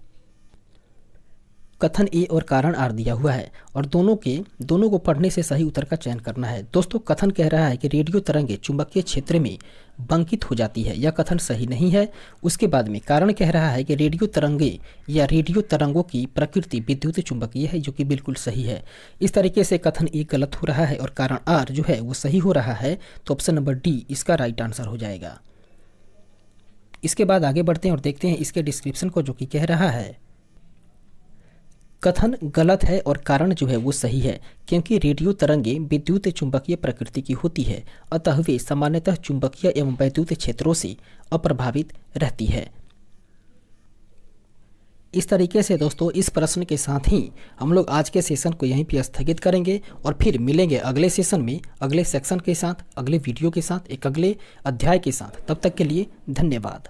कथन ए और कारण आर दिया हुआ है और दोनों को पढ़ने से सही उत्तर का चयन करना है। दोस्तों कथन कह रहा है कि रेडियो तरंगे चुंबकीय क्षेत्र में बंकित हो जाती है, यह कथन सही नहीं है। उसके बाद में कारण कह रहा है कि रेडियो तरंगे या रेडियो तरंगों की प्रकृति विद्युत चुंबकीय है, जो कि बिल्कुल सही है। इस तरीके से कथन ए गलत हो रहा है और कारण आर जो है वो सही हो रहा है। तो ऑप्शन नंबर डी इसका राइट आंसर हो जाएगा। इसके बाद आगे बढ़ते हैं और देखते हैं इसके डिस्क्रिप्शन को, जो कि कह रहा है कथन गलत है और कारण जो है वो सही है, क्योंकि रेडियो तरंगे विद्युत चुंबकीय प्रकृति की होती है, अतः वे सामान्यतः चुंबकीय एवं वैद्युत क्षेत्रों से अप्रभावित रहती है। इस तरीके से दोस्तों इस प्रश्न के साथ ही हम लोग आज के सेशन को यहीं पे स्थगित करेंगे और फिर मिलेंगे अगले सेशन में, अगले सेक्शन के साथ, अगले वीडियो के साथ, एक अगले अध्याय के साथ। तब तक के लिए धन्यवाद।